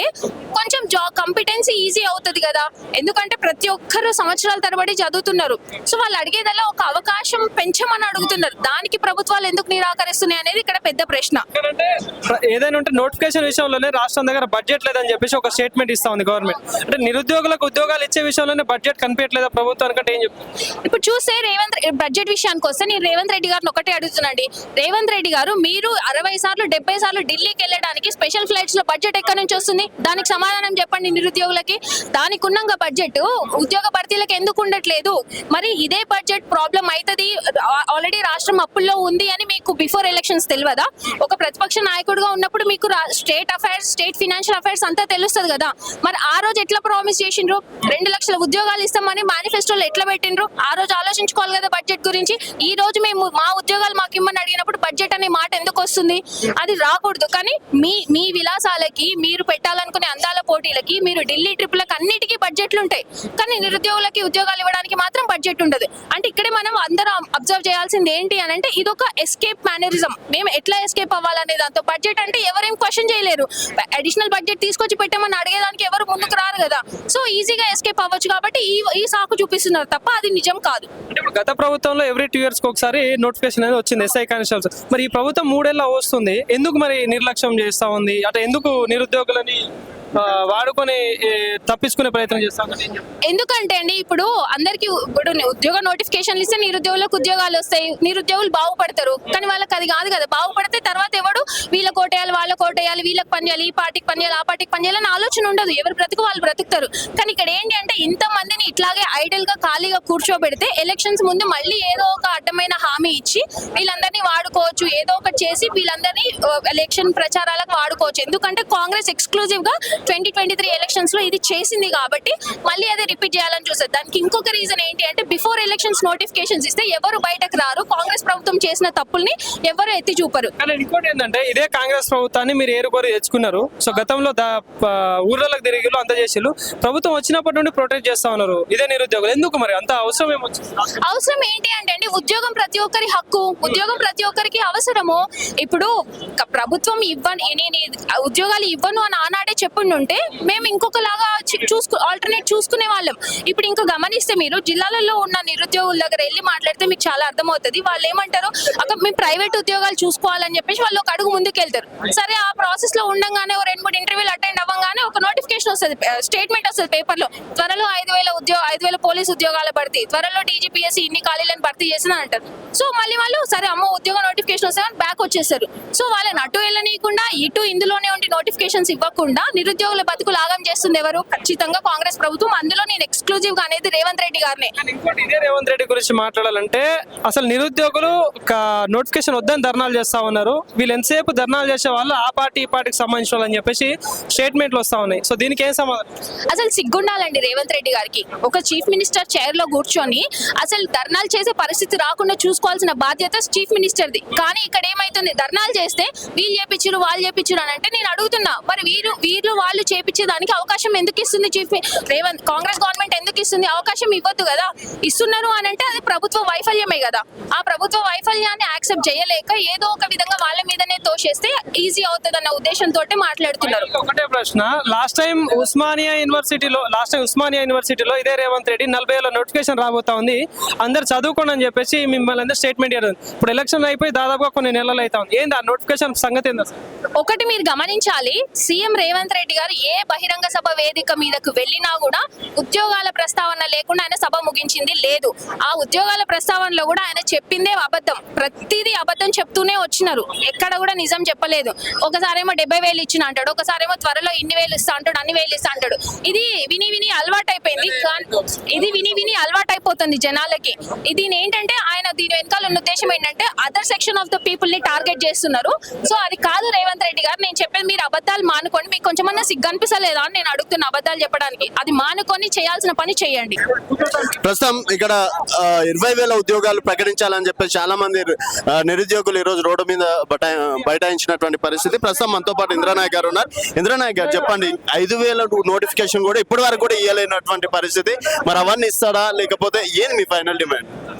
S6: కొంచెం జాబ్ కాంపిటెన్సీ ఈజీ అవుతుంది కదా. ఎందుకంటే ప్రతి ఒక్కరు సంవత్సరాల తరబడి చదువుతున్నారు. సో వాళ్ళు అడిగేదల్లా ఒక అవకాశం పెంచమని అడుగుతున్నారు. దానికి ప్రభుత్వాలు ఎందుకు నిరాకరిస్తున్నాయి అనేది ఇక్కడ పెద్ద ప్రశ్న.
S1: ఏదైనా ఉంటే నోటిఫికేషన్ విషయంలోనే రాష్ట్రం దగ్గర బడ్జెట్ లేదని చెప్పేసి ఒక స్టేట్మెంట్ ఇస్తా ఉంది గవర్నమెంట్. అంటే నిరుద్యోగులకు ఉద్యోగాలు ఇచ్చే విషయంలోనే బడ్జెట్ కనిపించట్లేదా ప్రభుత్వానికి? ఏం చెప్తారు?
S6: ఇప్పుడు చూస్తే బడ్జెట్ విషయానికి వస్తే నేను రేవంత్ రెడ్డి గారిని ఒకటే అడుగుతున్నాండి. రేవంత్ రెడ్డి గారు, మీరు 60 సార్లు 70 సార్లు ఢిల్లీకి వెళ్ళడానికి స్పెషల్ ఫ్లైట్స్ లో బడ్జెట్ ఎక్కడి నుంచి వస్తుంది? దానికి సమాధానం చెప్పండి నిరుద్యోగులకి. దానికి ఉన్న బడ్జెట్ ఉద్యోగ భర్తీలకు ఎందుకు ఉండట్లేదు? మరి ఇదే బడ్జెట్ ప్రాబ్లం అవుతుంది, ఆల్రెడీ రాష్ట్రం అప్పుల్లో ఉంది అని మీకు బిఫోర్ ఎలక్షన్స్ తెలియదా? ఒక ప్రతిపక్ష నాయకుడిగా ఉన్నప్పుడు మీకు state affairs, state financial affairs అంతా తెలుస్తుంది కదా. మరి ఆ రోజు ఎట్లా ప్రామిస్ చేసిండ్రు? 2 లక్షల ఉద్యోగాలు ఇస్తామని మేనిఫెస్టోలో ఎట్లా పెట్టిండ్రు? ఆ రోజు ఆలోచించుకోవాలి కదా బడ్జెట్ గురించి. ఈ రోజు మేము మా ఉద్యోగాలు మాకు ఇమ్మని అడిగినప్పుడు బడ్జెట్ అనే మాట ఎందుకు వస్తుంది? అది రాకూడదు. కానీ మీ విలాసాలకి, మీరు పెట్టాలనుకునే అందాల పోటీలకి, మీరు ఢిల్లీ ట్రిప్లకు అన్నిటికీ బడ్జెట్లు ఉంటాయి. కానీ నిరుద్యోగులకి ఉద్యోగాలు ఇవ్వడానికి మాత్రం బడ్జెట్ ఉండదు. అంటే ఇక్కడే మనం అందరం అబ్జర్వ్ చేయాల్సింది ఏంటి అని అంటే ఇదొక ఎస్కేప్ మేనరిజం. మేము ఎట్లా ఎస్కేప్ అవ్వాలనే దాంతో బడ్జెట్ అంటే ఎవరేం క్వశ్చన్ చేయలేరు. అడిషనల్ బడ్జెట్ తీసుకొచ్చి పెట్టామని అడిగేదానికి ఎవరు ముందుకు రారు కదా. సో ఈజీగా ఎస్కేప్ అవ్వచ్చు కాబట్టి ఈ సాకు చూపిస్తున్నారు తప్ప అది నిజం కాదు.
S1: గత ప్రభుత్వంలో ఎవ్రీ 2 years ఒకసారి నోటిఫికేషన్ అనేది వచ్చింది ఎస్ఐ కానిస్టేబుల్స్. మరి ఈ ప్రభుత్వం 3 ఏళ్ళ వస్తుంది, ఎందుకు మరి నిర్లక్ష్యం చేస్తా ఉంది? అంటే ఎందుకు నిరుద్యోగులని వాడుకొని తప్పించుకునే ప్రయత్నం చేస్తా ఉంది?
S6: ఎందుకంటే అండి ఇప్పుడు అందరికి ఇప్పుడు ఉద్యోగ నోటిఫికేషన్లు ఇస్తే నిరుద్యోగులకు ఉద్యోగాలు వస్తాయి, నిరుద్యోగులు బాగుపడతారు. కానీ వాళ్ళకి అది కాదు కదా. బాగుపడితే తర్వాత ఎవడు వీళ్ళ కోటేయాలి, వాళ్ళ కోటేయాలి, వీళ్ళకి పని చేయాలి, ఈ పార్టీకి పని చేయాలి, ఆ పార్టీకి పని చేయాలని ఆలోచన ఉండదు. ఎవరు బ్రతుకు వాళ్ళు బ్రతుకుతారు. కానీ ఇక్కడ ఏంటి అంటే ఇంతమందిని ఇట్లాగే ఐడల్ గా ఖాళీగా కూర్చోబెడితే ఎలక్షన్స్ ముందు మళ్ళీ ఏదో ఒక అడ్డమైన హామీ ఇచ్చి వీళ్ళందరినీ వాడుకోవచ్చు, ఏదో ఒకటి చేసి వీళ్ళందరినీ ఎలక్షన్ ప్రచారాలకు వాడుకోవచ్చు. ఎందుకంటే కాంగ్రెస్ ఎక్స్క్లూజివ్ గా 2023 ఎలక్షన్స్ లో ఇది చేసింది కాబట్టి మళ్ళీ అదే రిపీట్ చేయాలని చూస్తారు. దానికి ఇంకొక రీజన్ ఏంటి అంటే బిఫోర్ ఎలక్షన్స్ నోటిఫికేషన్స్ ఇస్తే ఎవరు బయటకు రారు. కాంగ్రెస్ ప్రభుత్వం చేసిన తప్పుల్ని ఎవరు ఎత్తి చూపరు.
S1: కానీ ఇంకోటి ఏంటంటే ఇదే కాంగ్రెస్ ప్రభుత్వాన్ని మీరు ఏరుకోరి తెచ్చుకున్నారు. సో గతంలో ఊర్లకు తిరిగి అంత చేసిళ్ళు, ప్రభుత్వం వచ్చినప్పటి నుండి ప్రొటెక్ట్ చేస్తా ఉన్నారు. ఇదే నిరుద్యోగులు ఎందుకు మరి అంత అవసరం ఏమొచ్చింది?
S6: అవసరం ఏంటి అంటే అండి ఉద్యోగం ప్రతి ఒక్కరి హక్కు, ఉద్యోగం ప్రతి ఒక్కరికి అవసరము. ఇప్పుడు ప్రభుత్వం ఉద్యోగాలు ఇవ్వను అని ఆనాడే చెప్పిండు. ఉంటే మేము ఇంకొకలాగా ఆల్టర్నేట్ చూసుకునే వాళ్ళం. ఇప్పుడు ఇంకా గమనిస్తే మీరు జిల్లాలలో ఉన్న నిరుద్యోగుల దగ్గర వెళ్ళి మాట్లాడితే మీకు చాలా అర్థమవుతుంది. వాళ్ళు ఏమంటారు, అక్కడ మేము ప్రైవేట్ ఉద్యోగాలు చూసుకోవాలని చెప్పేసి వాళ్ళు ఒక అడుగు ముందుకు వెళ్తారు. సరే, ఆ ప్రాసెస్ లో ఉండగానే 2-3 ఇంటర్వ్యూలు అటెండ్ అవ్వగానే ఒక నోటిఫికేషన్ వస్తుంది, స్టేట్మెంట్ వస్తుంది పేపర్ లో, త్వరలో 5,000 పోలీస్ ఉద్యోగాల భర్తీ, త్వరలో DGPSC ఇన్ని ఖాళీలను భర్తీ చేసిన అంటారు. సో మళ్ళీ వాళ్ళు సరే అమ్మ ఉద్యోగ నోటిఫికేషన్ వస్తాయని బ్యాక్ వచ్చేసారు. సో వాళ్ళని అటు వెళ్ళనీయకుండా ఇటు ఇందులోనే ఉండి నోటిఫికేషన్స్ ఇవ్వకుండా నిరుద్యోగుల బతుకు లాగం చేస్తుంది ఎవరు? ఖచ్చితంగా కాంగ్రెస్ ప్రభుత్వం. అందులో నేను ఎక్స్క్లూజివ్ గా అనేది రేవంత్ రెడ్డి గారిని.
S1: ఇంకోటి ఇదే రేవంత్ రెడ్డి గురించి మాట్లాడాలంటే అసలు నిరుద్యోగులు నోటిఫికేషన్ వద్దని ధర్నాలు చేస్తా ఉన్నారు. వీళ్ళు ఎంతసేపు ధర్నాలు చేసే వాళ్ళు ఆ పార్టీ ఈ పార్టీకి సంబంధించిన వాళ్ళు అని చెప్పేసి స్టేట్మెంట్లు వస్తా ఉన్నాయి. సో దీనికి ఏం సమాధానం?
S6: అసలు సిగ్గుండాలండి రేవంత్ రెడ్డి గారికి. ఒక చీఫ్ మినిస్టర్ చైర్ లో కూర్చొని అసలు ధర్నాలు చేసే పరిస్థితి రాకుండా చూసుకోవాల్సిన బాధ్యత చీఫ్ మినిస్టర్ది. కానీ ఇక్కడ ఏమైతుంది, ధర్నాలు చేస్తే వీళ్ళు చేపించారు వాళ్ళు చేపించారు అని అంటే నేను అడుగుతున్నా, మరి వీళ్ళు వాళ్ళు చేపించేదానికి అవకాశం ఎందుకు ఇస్తుంది కాంగ్రెస్ గవర్నమెంట్? ఎందుకు ఇస్తుంది? అవకాశం ఇవ్వద్దు కదా. ఇస్తున్నారు అని అంటే అది ప్రభుత్వ వైఫల్యమే కదా. ఆ ప్రభుత్వ వైఫల్యాన్ని యాక్సెప్ట్ చేయలేక ఏదో ఒక విధంగా వాళ్ళ మీదనే తోసేస్తే ఈజీ అవుతుంది అన్న ఉద్దేశంతో మాట్లాడుతున్నారు.
S1: ఒకటే ప్రశ్న, లాస్ట్ టైం ఉస్మానియా యూనివర్సిటీలో ఇదే రేవంత్ రెడ్డి 40,000 నోటిఫికేషన్ రాబోతా ఉంది, అందరు చదువుకోండి అని చెప్పేసి మిమ్మల్ని అందరూ స్టేట్మెంట్ ఇవ్వదు. ఇప్పుడు ఎలక్షన్ అయిపోయి దాదాపుగా కొన్ని నెలలు అవుతా ఉంది. ఏంది ఆ నోటిఫికేషన్ సంగతి ఏంది?
S6: ఒకటి మీరు గమనించాలి, సీఎం రేవంత్ రెడ్డి గారు ఏ బహిరంగ సభ వేదిక మీదకు వెళ్ళినా కూడా ఉద్యోగాల ప్రస్తావన లేకుండా ఆయన సభ ముగించింది లేదు. ఆ ఉద్యోగాల ప్రస్తావనలో కూడా ఆయన చెప్పిందే అబద్ధం, ప్రతిదీ అబద్ధం చెప్తూనే వచ్చినారు. ఎక్కడ కూడా నిజం చెప్పలేదు. ఒకసారేమో 70,000 ఇచ్చిన అంటాడు, ఒకసారేమో త్వరలో ఇన్ని వేలు ఇస్తా అంటాడు, అన్ని వేలు ఇస్తా అంటాడు. ఇది విని అలవాటు అయిపోయింది. ఇది విని అలవాటు అయిపోతుంది జనాలకి. దీని ఏంటంటే ఆయన దీని వెనకాల ఉన్న ఉద్దేశం ఏంటంటే other section of the people ని టార్గెట్ చేస్తున్నారు. సో అది కాదు రేవంత్ రెడ్డి గారు. నేను చెప్పేది మీరు అబద్ధాలు మానుకొని, మీకు కొంచెమన్నా సిగ్గు అనిపిస్తలేదా అని నేను అడుగుతున్నా అబద్ధాలు చెప్పడానికి. అది మానుకొని చేయాల్సిన పని చేయండి.
S3: ప్రస్తుతం ఇక్కడ 20,000 ఉద్యోగాలు ప్రకటించాలని చెప్పి చాలా మంది నిరుద్యోగులు ఈ రోజు రోడ్డు మీద బైఠాయించినటువంటి పరిస్థితి. ప్రస్తుతం మనతో పాటు ఇంద్రనాయక్ గారు ఉన్నారు. ఇంద్రనాయక్ గారు చెప్పండి, 5,000 నోటిఫికేషన్ కూడా ఇప్పటి వరకు కూడా ఇవ్వలేనటువంటి పరిస్థితి, మరి అవన్నీ ఇస్తారా లేకపోతే ఏంది మీ ఫైనల్ డిమాండ్?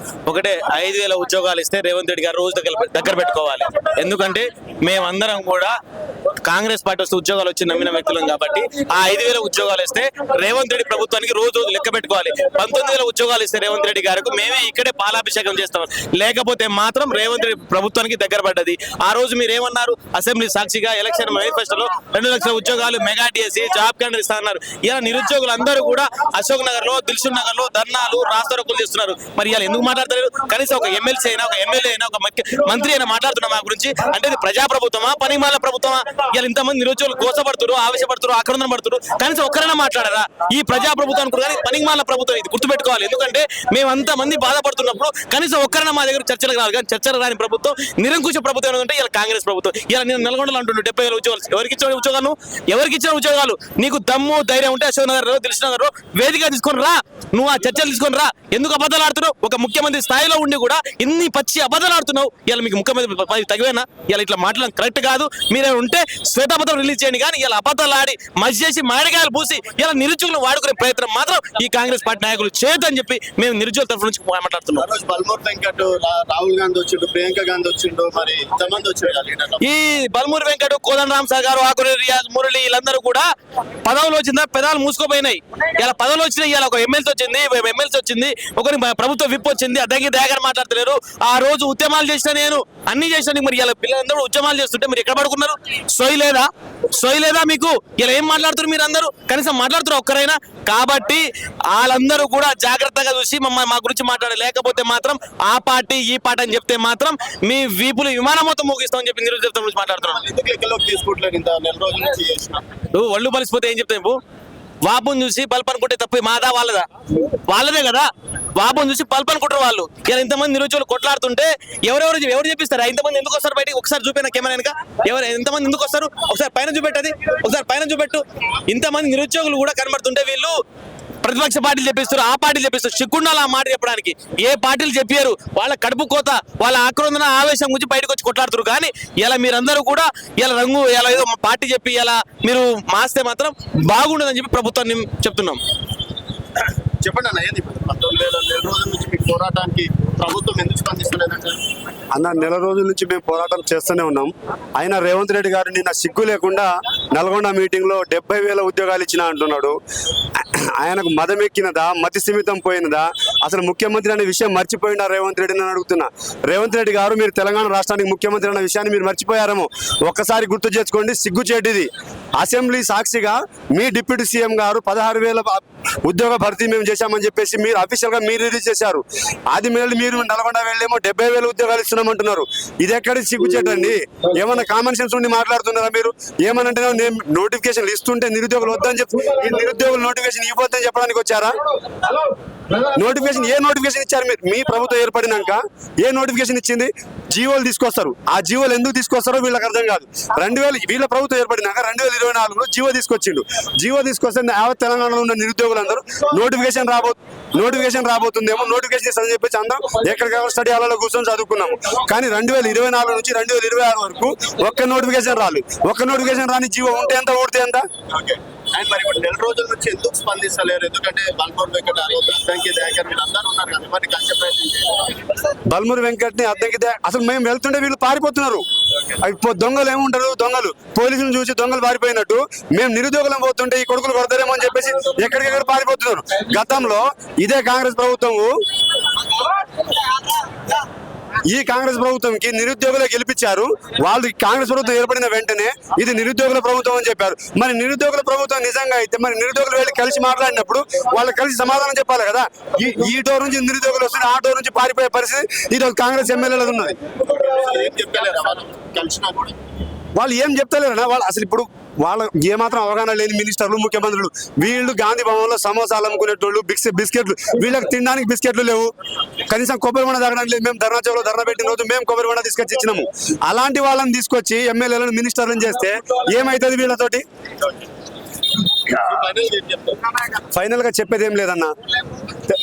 S7: ఒకటే, 5,000 ఉద్యోగాలు ఇస్తే రేవంత్ రెడ్డి గారు రోజు దగ్గర పెట్టుకోవాలి. ఎందుకంటే మేమందరం కూడా కాంగ్రెస్ పార్టీ వస్తే ఉద్యోగాలు వచ్చి నమ్మిన వ్యక్తులం కాబట్టి ఆ 5,000 ఉద్యోగాలు ఇస్తే రేవంత్ రెడ్డి ప్రభుత్వానికి రోజు లెక్క పెట్టుకోవాలి. 19,000 ఉద్యోగాలు ఇస్తే రేవంత్ రెడ్డి గారికి మేమే ఇక్కడే పాలాభిషేకం చేస్తాం. లేకపోతే మాత్రం రేవంత్ రెడ్డి ప్రభుత్వానికి దగ్గర పడ్డది. ఆ రోజు మీరు ఏమన్నారు, అసెంబ్లీ సాక్షిగా ఎలక్షన్ మేనిఫెస్టోలో 2 లక్షల ఉద్యోగాలు మెగా డిఎస్సి జాబ్ క్యాలెండర్ ఇస్తారన్నారు. ఇలా నిరుద్యోగులు అందరూ కూడా అశోక్ నగర్ లో దిల్సుఖ్ నగర్ లో ధర్నాలు రాస్తారోకులు చేస్తున్నారు. మరి ఇలా ఎందుకు మాట్లాడతారు? కనీసం ఒక ఎమ్మెల్సీ అయినా ఒక ఎమ్మెల్యే అయినా ఒక మంత్రి అయినా మాట్లాడుతున్నా మా గురించి అంటే ఇది ప్రజా ప్రభుత్వమా పనిమాల ప్రభుత్వమా? ఇలా ఇంతమంది నిరుద్యోగులు కోసపడుతున్నారు, ఆవేశపడుతున్నారు, ఆక్రందన పడుతున్నారు. కనీసం ఒక్కరైనా మాట్లాడారా? ఈ ప్రజా ప్రభుత్వం కానీ పనిమాల ప్రభుత్వం ఇది గుర్తుపెట్టుకోవాలి. ఎందుకంటే మేము అంతమంది బాధపడుతున్నప్పుడు కనీసం ఒక్కరైనా మా దగ్గర చర్చలకు రావాలి. కానీ చర్చలు రాని ప్రభుత్వం, నిరంకుశ ప్రభుత్వం ఏంటంటే ఇలా కాంగ్రెస్ ప్రభుత్వం. ఇలా నేను నల్గొండలో అంటుండే 70,000 ఉద్యోగాలు ఎవరికి ఇచ్చిన ఉద్యోగాలు? నీకు దమ్ము ధైర్యం ఉంటే అశోక్ నగర్ దిల్సుఖ్ నగర్ వేదిక తీసుకొని రా, నువ్వు ఆ చర్చలు తీసుకొని రా. ఎందుకు అబద్ధాలు ఆడుతున్నావు? ఒక ముఖ్యమంత్రి స్థాయిలో ఉండి కూడా ఇన్ని పచ్చి అబద్ధాలు ఆడుతున్నావు. ఇలా మీకు ముఖ్యమంత్రి తగివేనా? ఇలా ఇట్లా మాట్లాడడం కరెక్ట్ కాదు. మీరే ఉంటే శ్వేతాపత్రం రిలీజ్ చేయండి. కానీ ఇలా అబద్ధాలు ఆడి మధ్య చేసి మాడకాయలు పూసి ఇలా నిరుద్యోగులు వాడుకునే ప్రయత్నం మాత్రం ఈ కాంగ్రెస్ పార్టీ నాయకులు చేయొద్దని చెప్పి మేము నిరుద్యోగుల తరఫు నుంచి మాట్లాడుతున్నాం.
S3: బల్మూర్ వెంకట్, రాహుల్ గాంధీ వచ్చిండు, ప్రియాంక గాంధీ వచ్చిండు, మరి ఇంతమంది వచ్చారు.
S7: ఈ బల్మూర్ వెంకట్, కోదండరామ్ సార్ గారు, ఆకురి రియాజ్, మురళి వీళ్ళందరూ కూడా పదవులు వచ్చిందా పెదాలు మూసుకోపోయినాయి. ఇలా పదవులు వచ్చినాయి. ఇలా ఒక ఎమ్మెల్సీ వచ్చింది, ఒకరి ప్రభుత్వ విప్ వచ్చింది, అడ్డంకి దయాగారు మాట్లాడతలేరు. ఆ రోజు ఉద్యమాలు చేసిన నేను అన్ని చేసిన మరి ఇలా పిల్లలందరూ ఉద్యమాలు చేస్తుంటే మీరు ఎక్కడ పడుకున్నారు? సోయి లేదా మీకు? ఇలా ఏం మాట్లాడుతున్నారు మీరు అందరూ? కనీసం మాట్లాడుతున్నారు ఒక్కరైనా? కాబట్టి వాళ్ళందరూ కూడా జాగ్రత్తగా చూసి మా గురించి మాట్లాడాలి. లేకపోతే మాత్రం ఆ పార్టీ ఈ పార్టీ అని చెప్తే మాత్రం మీ వీపులు విమానం మొత్తం ముగిస్తామని చెప్పి నిరుద్యోగం గురించి మాట్లాడుతున్నాం. నువ్వు ఒళ్ళు బలిసిపోతే ఏం చెప్తావు? వాపుని చూసి బల్బ్ అనుకుంటే తప్పు మాదా వాళ్ళదా? వాళ్ళదే కదా. వాపుని చూసి బల్బ్ అనుకుంటారు వాళ్ళు. ఇలా ఇంతమంది నిరుద్యోగులు కొట్లాడుతుంటే ఎవరు చెప్పిస్తారు? ఇంతమంది ఎందుకు వస్తారు బయటికి? ఒకసారి చూపిన కెమెరా వెనక ఎంతమంది ఎందుకు వస్తారు? ఒకసారి పైన చూపెట్టు. ఇంతమంది నిరుద్యోగులు కూడా కనబడుతుంటే వీళ్ళు ప్రతిపక్ష పార్టీలు చెప్పిస్తారు, ఆ పార్టీలు చెప్పిస్తారు. సిగ్గుండాలి ఆ మాట చెప్పడానికి. ఏ పార్టీలు చెప్పారు? వాళ్ళ కడుపు కోత, వాళ్ళ ఆక్రందన ఆవేశం గురించి బయటకు వచ్చి కొట్లాడుతారు. కానీ ఇలా మీరందరూ కూడా ఇలా ఏదో పార్టీ చెప్పి ఇలా మీరు మాస్తే మాత్రం బాగుండదని చెప్పి ప్రభుత్వాన్ని చెప్తున్నాం.
S3: చెప్పండి అన్న, ఏంది 19 నెల రోజుల నుంచి మీ పోరాటానికి ప్రభుత్వం ఎందుకు స్పందిస్తలేదంటే?
S8: అన్న నెల రోజుల నుంచి మేము పోరాటం చేస్తూనే ఉన్నాం. అయినా రేవంత్ రెడ్డి గారు నిన్న సిగ్గు లేకుండా నల్గొండ మీటింగ్ లో 70,000 ఉద్యోగాలు ఇచ్చినా అంటున్నాడు. ఆయనకు మదం ఎక్కినదా, మతి స్థిమితం పోయినదా, అసలు ముఖ్యమంత్రి అనే విషయం మర్చిపోయినా రేవంత్ రెడ్డిని అడుగుతున్నా. రేవంత్ రెడ్డి గారు మీరు తెలంగాణ రాష్ట్రానికి ముఖ్యమంత్రి అన్న విషయాన్ని మీరు మర్చిపోయారేమో. ఒక్కసారి గుర్తు చేసుకోండి, సిగ్గుచేటిది. అసెంబ్లీ సాక్షిగా మీ డిప్యూటీ సీఎం గారు 16,000 ఉద్యోగ భర్తీ మేము చేశామని చెప్పేసి మీరు అఫీషియల్ గా మీరు రిలీజ్ చేశారు. అది మీరు నల్గొండ వెళ్ళేమో 70,000 ఉద్యోగాలు ఇస్తున్నామంటున్నారు. ఇది ఎక్కడి సిగ్గుచేటండి? ఏమన్నా కామన్ సెన్స్ ఉండి మాట్లాడుతున్నారా మీరు? ఏమనంటే నేను నోటిఫికేషన్ ఇస్తుంటే నిరుద్యోగులు వద్దని చెప్పి ఈ నిరుద్యోగులు నోటిఫికేషన్ ఇవ్వద్దని చెప్పడానికి వచ్చారా? నోటిఫికేషన్ ఏ నోటిఫికేషన్ ఇచ్చారు మీరు? మీ ప్రభుత్వం ఏర్పడినాక ఏ నోటిఫికేషన్ ఇచ్చింది? జీవోలు తీసుకొస్తారు. ఆ జీవోలు ఎందుకు తీసుకొస్తారో వీళ్ళకి అర్థం కాదు. వీళ్ళ ప్రభుత్వం ఏర్పడినాక 2024లో జీవో తీసుకొచ్చిండు. జీవో తీసుకొస్తే యావత్ తెలంగాణలో ఉన్న నిరుద్యోగులందరూ నోటిఫికేషన్ రాబోతుందేమో, నోటిఫికేషన్ ఇస్తారని చెప్పేసి అందరం ఎక్కడికక్కడ స్టడీ హాల్లో కూర్చొని చదువుకున్నాము. కానీ 2024 నుంచి 2026 వరకు ఒక్క నోటిఫికేషన్ రాలేదు. ఒక్క నోటిఫికేషన్ రాని జీవో ఉంటే ఎంత, ఊడితే ఎంత?
S3: అండ్ మరి ఇప్పుడు నెల రోజుల నుంచి ఎందుకు స్పందిస్తలేరు? ఎందుకంటే బల్మూరు వెంకట, అద్దంకి దయాకర్ వీళ్ళందరూ ఉన్నారు కదా, మరి కలిసే ప్రయత్నం చేయాలి.
S8: బల్మూరు వెంకట్ని అద్దెకితే అసలు మేము వెళ్తుంటే వీళ్ళు పారిపోతున్నారు. దొంగలు ఏముంటారు, దొంగలు పోలీసులు చూసి దొంగలు పారిపోయినట్టు మేము నిరుద్యోగులం పోతుంటే ఈ కొడుకులు కొడతారేమో అని చెప్పేసి ఎక్కడికెక్కడ పారిపోతున్నారు. గతంలో ఇదే కాంగ్రెస్ ప్రభుత్వము, ఈ కాంగ్రెస్ ప్రభుత్వంకి నిరుద్యోగులు గెలిపించారు. వాళ్ళు కాంగ్రెస్ ప్రభుత్వం ఏర్పడిన వెంటనే ఇది నిరుద్యోగుల ప్రభుత్వం అని చెప్పారు. మరి నిరుద్యోగుల ప్రభుత్వం నిజంగా అయితే మరి నిరుద్యోగులు వెళ్ళి కలిసి మాట్లాడినప్పుడు వాళ్ళు కలిసి సమాధానం చెప్పాలి కదా. ఈ డోర్ నుంచి నిరుద్యోగులు వస్తుంది, ఆ డోర్ నుంచి పారిపోయే పరిస్థితి ఈరోజు కాంగ్రెస్ ఎమ్మెల్యేలు ఉన్నది.
S3: ఏం చెప్పలేరా వాళ్ళు కలిసినా కూడా?
S8: వాళ్ళు ఏం చెప్తలేరన్నా. వాళ్ళు అసలు ఇప్పుడు వాళ్ళ ఏమాత్రం అవగాహన లేని మినిస్టర్లు, ముఖ్యమంత్రులు, వీళ్ళు గాంధీ భవన్లో సమోసాలు అమ్ముకునేటోళ్ళు, బిస్కెట్లు, వీళ్ళకి తినడానికి బిస్కెట్లు లేవు, కనీసం కొబ్బరి బండ తాగడానికి లేదు. మేము ధర్నా చౌలో ధర్నా పెట్టిన రోజు మేము కొబ్బరి బండ తీసుకొచ్చి ఇచ్చినాము. అలాంటి వాళ్ళని తీసుకొచ్చి ఎమ్మెల్యేలను, మినిస్టర్లను చేస్తే ఏమవుతుంది వీళ్ళతోటి? ఫైనల్ గా చెప్పేది ఏం లేదన్నా.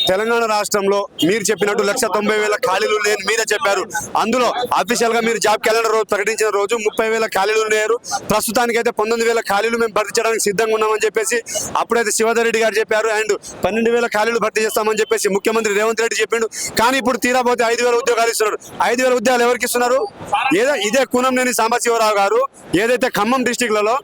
S8: తెలంగాణ రాష్ట్రంలో మీరు చెప్పినట్టు 190,000 ఖాళీలు లేని మీరే చెప్పారు. అందులో అఫీషియల్ గా మీరు జాబ్ క్యాలెండర్ రోజు ప్రకటించిన రోజు 30,000 ఖాళీలు లేరు. ప్రస్తుతానికైతే 19,000 ఖాళీలు మేము భర్తీ చేయడానికి సిద్ధంగా ఉన్నామని చెప్పేసి అప్పుడైతే శివధర్ రెడ్డి గారు చెప్పారు. అండ్ 12,000 ఖాళీలు భర్తీ చేస్తామని చెప్పేసి ముఖ్యమంత్రి రేవంత్ రెడ్డి చెప్పిండు. కానీ ఇప్పుడు తీరాపోతే 5,000 ఉద్యోగాలు ఇస్తున్నారు. 5,000 ఉద్యోగాలు ఎవరికి ఇస్తున్నారు? ఇదే కూనంనేని సాంబశివరావు గారు ఏదైతే ఖమ్మం డిస్టిక్ లలో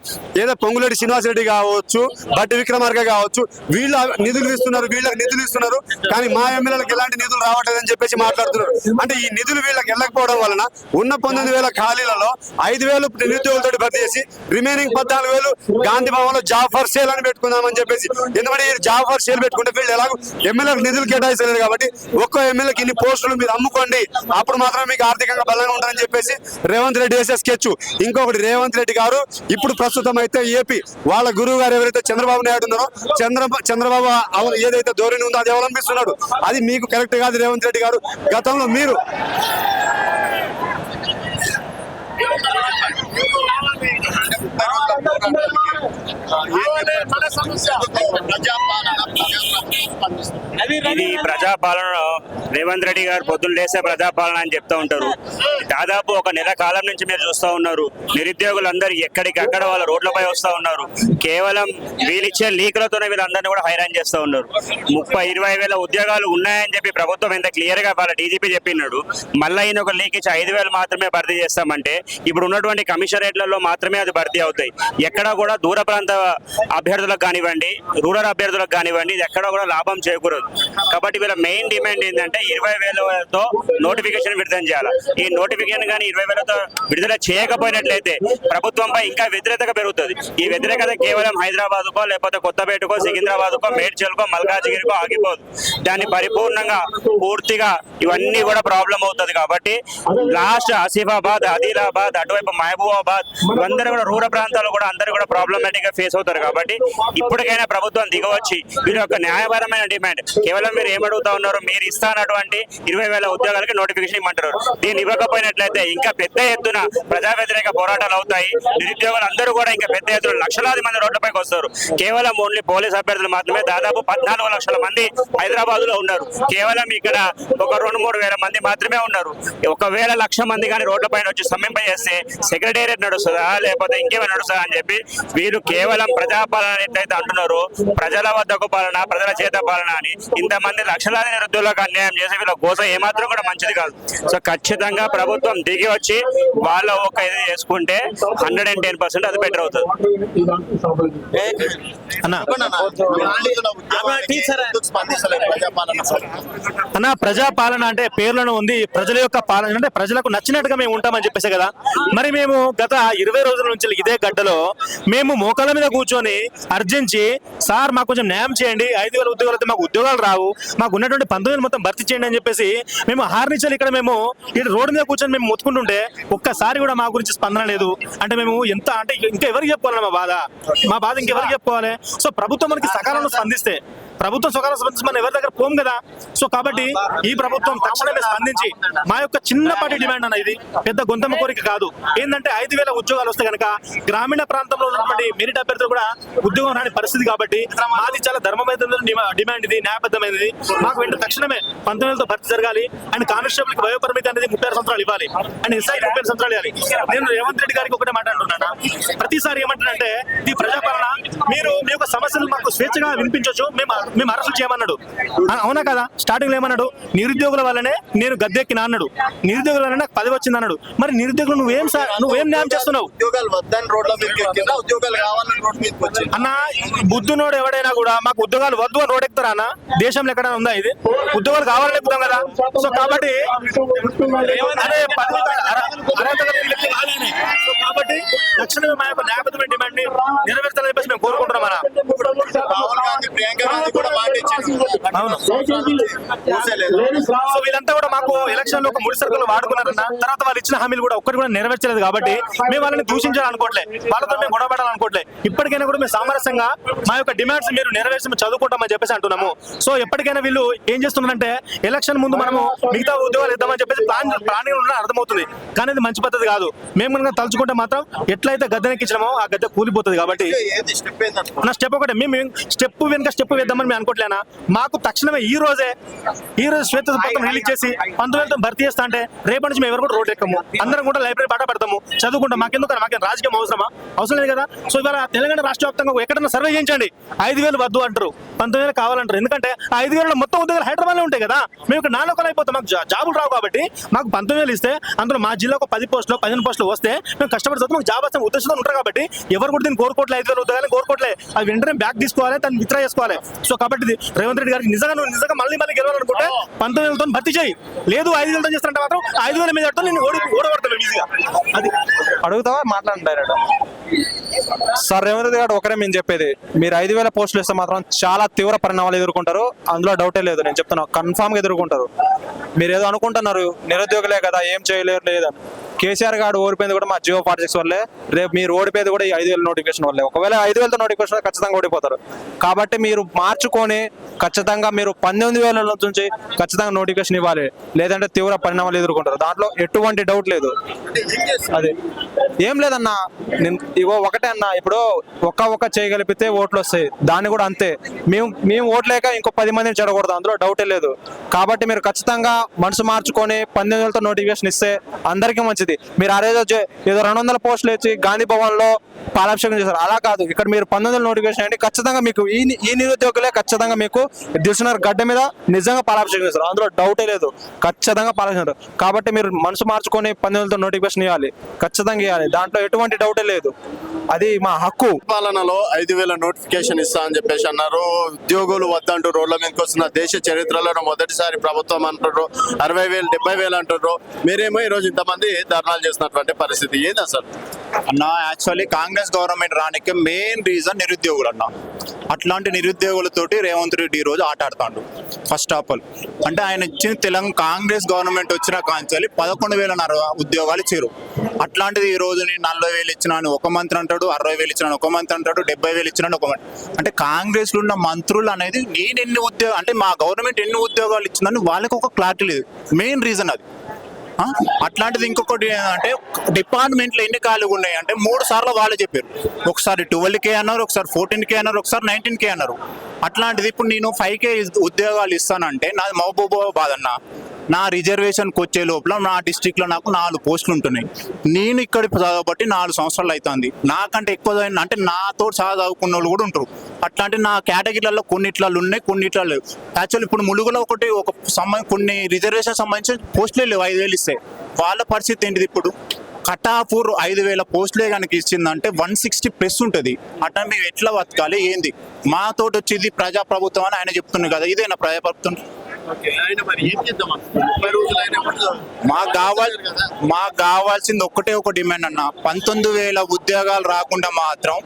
S8: ఏదో పొంగులేటి శ్రీనివాసరెడ్డి కావచ్చు, బట్టి విక్రమార్క కావచ్చు, వీళ్ళు నిధులు ఇస్తున్నారు, వీళ్ళకి నిధులు ఇస్తున్నారు. కానీ మా ఎమ్మెల్యేలకు ఎలాంటి నిధులు రావట్లేదని చెప్పేసి మాట్లాడుతున్నారు. అంటే ఈ నిధులు వీళ్ళకి వెళ్ళకపోవడం వలన ఉన్న 19,000 ఖాళీలలో 5,000 నిరుద్యోగులతో భర్తీ చేసి రిమైనింగ్ 14,000 గాంధీ భవన్ లో జాబ్ ఫర్ సేల్ అని పెట్టుకుందామని చెప్పేసి. ఎందుకంటే ఈ జాబ్ ఫర్ సేల్ పెట్టుకుంటే వీళ్ళు ఎలాగో ఎమ్మెల్యేలకు నిధులు కేటాయిస్తలేదు కాబట్టి ఒక్కో ఎమ్మెల్యేకి ఇన్ని పోస్టులు మీరు అమ్ముకోండి, అప్పుడు మాత్రమే మీకు ఆర్థికంగా బలంగా ఉంటారని చెప్పేసి రేవంత్ రెడ్డి వేసే స్కెచ్. ఇంకొకటి, రేవంత్ రెడ్డి గారు ఇప్పుడు ప్రస్తుతం అయితే ఏపీ వాళ్ళ గురువు గారు ఎవరైతే చంద్రబాబు నాయుడు ఉన్నారో చంద్రబాబు ఏదైతే ధోరణి ఉందో అది అవలంబిస్తున్నాడు. అది మీకు కరెక్ట్ కాదు రేవంత్ రెడ్డి గారు. గతంలో మీరు
S9: ఇది ప్రజాపాలన. రేవంత్ రెడ్డి గారు పొద్దున్న లేసే ప్రజాపాలన అని చెప్తూ ఉంటారు. దాదాపు ఒక నెల కాలం నుంచి మీరు చూస్తూ ఉన్నారు, నిరుద్యోగులందరూ ఎక్కడికక్కడ వాళ్ళ రోడ్లపై వస్తూ ఉన్నారు. కేవలం వీళ్ళిచ్చే లీకులతోనే వీళ్ళందరినీ కూడా హైరాన్ చేస్తూ ఉన్నారు. 20,000 ఉద్యోగాలు ఉన్నాయని చెప్పి ప్రభుత్వం ఎంత క్లియర్ గా వాళ్ళ డీజీపీ చెప్పినాడు. మళ్ళీ ఈయన ఒక లీక్ ఇచ్చి 5,000 మాత్రమే భర్తీ చేస్తామంటే ఇప్పుడు ఉన్నటువంటి కమిషనరేట్లలో మాత్రమే అది భర్తీ అవుతాయి. ఎక్కడా కూడా దూర ప్రాంత అభ్యర్థులకు కానివ్వండి, రూరల్ అభ్యర్థులకు కానివ్వండి, ఇది ఎక్కడా కూడా లాభం చేకూరదు. కాబట్టి వీళ్ళ మెయిన్ డిమాండ్ ఏంటంటే 20,000తో నోటిఫికేషన్ విడుదల చేయాలి. ఈ నోటిఫికేషన్ కానీ 20,000తో విడుదల చేయకపోయినట్లయితే ప్రభుత్వంపై ఇంకా వ్యతిరేకత పెరుగుతుంది. ఈ వ్యతిరేకత కేవలం హైదరాబాద్కో లేకపోతే కొత్తపేటకో సికింద్రాబాద్కో మేడ్చల్కో మల్కాజిగిరికో ఆగిపోదు. దాన్ని పరిపూర్ణంగా పూర్తిగా ఇవన్నీ కూడా ప్రాబ్లం అవుతుంది. కాబట్టి లాస్ట్ ఆసిఫాబాద్, ఆదిలాబాద్, అటువైపు మహబూబాబాద్ ఇవందరూ కూడా రూరల్ ప్రాంతాల్లో కూడా అందరూ కూడా ప్రాబ్లమాటిక్ గా ఫేస్ అవుతారు. కాబట్టి ఇప్పటికైనా ప్రభుత్వం దిగవచ్చి వీరి యొక్క న్యాయపరమైన డిమాండ్ కేవలం మీరు ఏమడుగుతా ఉన్నారు, మీరు ఇస్తానటువంటి ఉన్నటువంటి 20,000 ఉద్యోగాలకి నోటిఫికేషన్ ఇవ్వమంటారు. దీన్ని ఇవ్వకపోయినట్లయితే ఇంకా పెద్ద ఎత్తున ప్రజా వ్యతిరేక పోరాటాలు అవుతాయి. నిరుద్యోగులు అందరూ కూడా ఇంకా పెద్ద ఎత్తున లక్షలాది మంది రోడ్లపైకి వస్తారు. కేవలం ఓన్లీ పోలీస్ అభ్యర్థులు మాత్రమే దాదాపు 14 లక్షల మంది హైదరాబాద్ లో ఉన్నారు. కేవలం ఇక్కడ ఒక 2-3 వేల మంది మాత్రమే ఉన్నారు. ఒకవేళ 1,00,000 మంది కానీ రోడ్లపైన వచ్చి సమ్మింపజేస్తే సెక్రటేరియట్ నడుస్తుందా లేకపోతే ఇంకేమైనా నడుస్తుందా అని చెప్పి వీళ్ళు కేవలం ప్రజాపాలన ఎట్లయితే అంటున్నారు, ప్రజల వద్దకు పాలన, ప్రజల చేత పాలన అని ఇంతమంది లక్షలాది నిరుద్యోగులకు అన్యాయం చేసి వీళ్ళ కోసం ఏమాత్రం కూడా మంచిది కాదు. సో ఖచ్చితంగా ప్రభుత్వం దిగి వచ్చి వాళ్ళ ఒక ఇది చేసుకుంటే 110% అది బెటర్ అవుతుంది.
S7: అన్న ప్రజాపాలన అంటే పేర్లను ఉంది, ప్రజల యొక్క పాలన అంటే ప్రజలకు నచ్చినట్టుగా మేము ఉంటామని చెప్పేసి కదా. మరి మేము గత 20 రోజుల నుంచి ఇదే గడ్డలో మేము మోకాళ్ళ మీద కూర్చొని అర్జించి సార్ మాకు కొంచెం న్యాయం చేయండి, 5,000 ఉద్యోగాలు అయితే మాకు ఉద్యోగాలు రావు, మాకు ఉన్నటువంటి 19,000 మొత్తం భర్తీ చేయండి అని చెప్పేసి మేము హార్నిచల్ ఇక్కడ మేము ఇక్కడ రోడ్డు మీద కూర్చొని మేము మొత్తుకుంటుంటే ఒక్కసారి కూడా మా గురించి స్పందన లేదు. అంటే మేము ఎంత అంటే ఇంకా ఎవరికి చెప్పుకోవాలి మా బాధ ఇంకెవరికి చెప్పుకోవాలి. సో ప్రభుత్వం మనకి సకాలంలో స్పందిస్తే, ప్రభుత్వం సకాలంలో స్పందించి మనం ఎవరి దగ్గర పోం కదా. సో కాబట్టి ఈ ప్రభుత్వం తక్షణమే స్పందించి మా యొక్క చిన్నపాటి డిమాండ్ అన్న, ఇది పెద్ద గొంతమ్మ కోరిక కాదు, ఏంటంటే 5,000 ఉద్యోగాలు వస్తే కనుక గ్రామీణ ప్రాంతంలో ఉన్నటువంటి మెరిట్ అభ్యర్థులు కూడా ఉద్యోగం రాని పరిస్థితి. కాబట్టి మాది చాలా ధర్మమైన డిమాండ్, ఇది న్యాయబద్ధమైనది. మాకు వెంటనే తక్షణమే 19,000తో భర్తీ జరగాలి. అండ్ కానిస్టేబుల్ కి వయోపరిమితి అనేది 36 సంవత్సరాలు ఇవ్వాలి, అండ్ ఎస్ఐ 30 సంవత్సరాలు ఇవ్వాలి. నేను రేవంత్ రెడ్డి గారికి ఒకటే మాట్లాడుతున్నాను, ప్రతిసారి ఏమంటానంటే ఇది ప్రజాపాలన, మీరు మీ యొక్క సమస్యలు మాకు స్వేచ్ఛగా వినిపించవచ్చు, మేము అరెస్టు చేయమన్నాడు. అవునా కదా? స్టార్టింగ్ లో ఏమన్నాడు, నిరుద్యోగుల వల్లనే నేను గద్దెక్కినా అన్నాడు, నిరుద్యోగుల వల్లనే నాకు 10 వచ్చింది అన్నాడు. మరి నిరుద్యోగులు నువ్వేం న్యాయం చేస్తున్నావు అన్న? బుద్ధునోడు ఎవడైనా కూడా మాకు ఉద్యోగాలు వద్దు అని రోడ్ ఎక్కుతారా అన్న? దేశంలో ఎక్కడైనా ఉందా ఇది? ఉద్యోగాలు కావాలని ఎక్కుతాం కదా. సో కాబట్టి కాబట్టి తక్షణమే మా యొక్క న్యాయబద్ధమైన డిమాండ్ ని నెరవేర్చాలని చెప్పేసి మేము కోరుకుంటున్నాం అన్న. అవును. సో వీళ్ళంతా కూడా మాకు ఎలక్షన్ లో ఒక ముడి సరుకులు వాడుకున్నారన్న, తర్వాత వాళ్ళు ఇచ్చిన హామీలు కూడా ఒక్కటి కూడా నెరవేర్చలేదు. కాబట్టి మేము వాళ్ళని దూషించాలనుకోవట్లే, వాళ్ళతో మేము గొడవపడాలనుకోవట్లే. ఇప్పటికైనా కూడా మేము సామరస్యంగా మా యొక్క డిమాండ్స్ మీరు నెరవేర్చి మేము చదువుకుంటామని చెప్పేసి అంటున్నాము. సో ఎప్పటికైనా వీళ్ళు ఏం చేస్తున్నారంటే ఎలక్షన్ ముందు మనము మిగతా ఉద్యోగాలు ఇద్దామని చెప్పేసి ప్లానింగ్ ఉండడం అర్థమవుతుంది. కానీ ఇది మంచి పద్ధతి కాదు. మేము కనుక తలుచుకుంటే మాత్రం ఎట్లయితే గద్దెనెక్కించామో ఆ గద్దె కూలిపోతుంది. కాబట్టి నా స్టెప్ ఒకటే, మేము స్టెప్ వెనుక స్టెప్ వేద్దామని మేము అనుకోవట్లేనా. మాకు తక్షణమే ఈ రోజు శ్వేత పత్రం రిలీజ్ చేసి 19,000తో భర్తీ చేస్తా అంటే రేపటి నుంచి మేము ఎవరు కూడా రోడ్ ఎక్కము, అందరం కూడా లైబ్రరీ బాట పడతాము, చదువుకుంటాం. మాకేం రాజకీయం అవసరం లేదు కదా. సో ఇవాళ తెలంగాణ రాష్ట్ర వ్యాప్తంగా ఎక్కడన్నా సర్వే చేయించండి, 5,000 వద్దు అంటారు, 19,000 కావాలంటారు. ఎందుకంటే 5,000 మొత్తం ఉద్యోగాలు హైదరాబాద్ లో ఉంటాయి కదా. మేము ఇక్కడ నాలుగు అయిపోతాం, మాకు జాబులు రావు. కాబట్టి మాకు 19,000 ఇస్తే అందులో మా జిల్లాకు 10 పోస్టులు 15 పోస్టులు వస్తే మేము కష్టపడి చదువు మాకు జాబ్ వస్తే ఉద్దేశంతో ఉంటారు. కాబట్టి ఎవరు కూడా దీన్ని కోరుకోవట్లేదు, 5,000 ఉద్యోగాలు కోరుకోవట్లే. అవి వెంటనే బ్యాక్ తీసుకోవాలి, దాన్ని విత్డ్రా చేసుకోవాలి. సో కాబట్టి రేవంత్ రెడ్డి గారికి నిజంగా మళ్ళీ గెలవాలనుకుంటే 19,000తో భర్తీ చేయి, లేదు 5,000తో చేస్తారంటే మాత్రం 5,000 మీద నేను ఓడబడతాను ఈజీగా. అది
S10: అడుగుతావా మాట్లాడంటారట సార్ రేవంత్ రెడ్డి గారు. ఒకరే మేము చెప్పేది, మీరు 5,000 పోస్టులు ఇస్తే మాత్రం చాలా తీవ్ర పరిణామాలు ఎదుర్కొంటారు, అందులో డౌటే లేదు. నేను చెప్తున్నా, కన్ఫామ్ గా ఎదుర్కొంటారు. మీరు ఏదో అనుకుంటున్నారు నిరుద్యోగులే కదా ఏం చేయలేరు లేదని. కేసీఆర్ గారు ఓడిపోయింది కూడా మా జియో 46 వల్లే, రేపు మీరు ఓడిపోయేది కూడా ఈ 5,000 నోటిఫికేషన్ వల్లే. ఒకవేళ 5,000తో నోటిఫికేషన్ ఖచ్చితంగా ఓడిపోతారు. కాబట్టి మీరు మార్చుకొని ఖచ్చితంగా మీరు 19,000 నుంచి ఖచ్చితంగా నోటిఫికేషన్ ఇవ్వాలి, లేదంటే తీవ్ర పరిణామాలు ఎదుర్కొంటారు. దాంట్లో ఎటువంటి డౌట్ లేదు. అది ఏం లేదన్నా, ఇగో ఒకటే అన్న, ఇప్పుడు ఒక్క చేయగలిపితే ఓట్లు వస్తాయి, దాన్ని కూడా అంతే. మేము ఓట్లేక ఇంకో 10 మందిని చెడకూడదు, అందులో డౌటే లేదు. కాబట్టి మీరు ఖచ్చితంగా మనసు మార్చుకొని 19,000తో నోటిఫికేషన్ ఇస్తే అందరికీ మంచిది. మీరు ఆ రోజు ఏదో 200 పోస్టులు ఇచ్చి గాంధీ భవన్ లో పాలాభిషేకం చేశారు, అలా కాదు. ఇక్కడ మీరు 19,000 నోటిఫికేషన్ అంటే ఖచ్చితంగా మీకు ఈ నిరుద్యోగులే ఖచ్చితంగా మీకు దిల్సుఖ్నగర్ గడ్డ మీద నిజంగా పాలాభిషేకం చేస్తారు, అందులో డౌటే లేదు. ఖచ్చితంగా పాలాభిషేకం. కాబట్టి మీరు మనసు మార్చుకొని 19,000తో నోటిఫికేషన్ ఇవ్వాలి, ఖచ్చితంగా ఇవ్వాలి, దాంట్లో ఎటువంటి డౌటే లేదు. అది మా హక్కు.
S3: పాలనలో 5,000 నోటిఫికేషన్ ఇస్తా అని చెప్పేసి అన్నారు. ఉద్యోగులు వద్దంటూ రోడ్ల మీదకి వస్తున్న దేశ చరిత్రలో మొదటిసారి ప్రభుత్వం అంటారు 60,000 70,000 అంటారు. మీరేమో ఈ రోజు ఇంతమంది ధర్నాలు చేస్తున్నటువంటి పరిస్థితి ఏంది అసలు?
S11: అన్న యాక్చువల్లీ కాంగ్రెస్ గవర్నమెంట్ రానికి మెయిన్ రీజన్ నిరుద్యోగులు అన్న. అట్లాంటి నిరుద్యోగులతోటి రేవంత్ రెడ్డి ఈ రోజు ఆట ఆడుతాడు. ఫస్ట్ ఆఫ్ ఆల్ అంటే ఆయన ఇచ్చిన తెలంగాణ కాంగ్రెస్ గవర్నమెంట్ వచ్చిన కాంచాలి 11,000 ఉద్యోగాలు ఇచ్చారు. అట్లాంటిది ఈ రోజు నేను 40,000 ఇచ్చినాను ఒక మంత్రి అంటాడు, 60,000 ఇచ్చినాను ఒక మంత్రి అంటాడు, 70,000 ఇచ్చినాను ఒక మంత్రి. అంటే కాంగ్రెస్ లో ఉన్న మంత్రులు అనేది నేను ఎన్ని ఉద్యోగాలు అంటే మా గవర్నమెంట్ ఎన్ని ఉద్యోగాలు ఇచ్చిందని వాళ్ళకి ఒక క్లారిటీ లేదు. మెయిన్ రీజన్ అది. అట్లాంటిది ఇంకొకటి అంటే డిపార్ట్మెంట్లో ఎన్ని ఖాళీగా ఉన్నాయి అంటే 3 సార్లు వాళ్ళు చెప్పారు. ఒకసారి 12K అన్నారు, ఒకసారి 14K అన్నారు, ఒకసారి 19K అన్నారు. అట్లాంటిది ఇప్పుడు నేను 5K ఉద్యోగాలు ఇస్తానంటే నాది మహబూబాబాద్ అన్న, నా రిజర్వేషన్కి వచ్చే లోపల నా డిస్టిక్లో నాకు 4 పోస్టులు ఉంటున్నాయి. నేను ఇక్కడ చదవబట్టి 4 సంవత్సరాలు అవుతుంది. నాకంటే ఎక్కువ అంటే నాతో చదువుకున్న వాళ్ళు కూడా ఉంటారు. అట్లాంటి నా కేటగిరీలలో కొన్నిట్లలో ఉన్నాయి, కొన్నిట్లలో లేవు. యాక్చువల్ ఇప్పుడు ములుగులో కొన్ని రిజర్వేషన్ సంబంధించిన పోస్టులే లేవు. 5,000 ఇస్తే వాళ్ళ పరిస్థితి ఏంటిది? ఇప్పుడు కటాపూర్ 5,000 పోస్టులే కనుక ఇచ్చిందంటే 160+ ఉంటుంది. అట్లా మేము ఎట్లా బతకాలి ఏంది? మాతోటి వచ్చేది ప్రజాప్రభుత్వం అని ఆయన చెప్తున్నాడు కదా, ఇదేనా ప్రజాప్రభుత్వం? మాకు కావాల్సింది ఒక డిమాండ్ అన్న, 19,000 ఉద్యోగాలు రాకుండా మాత్రం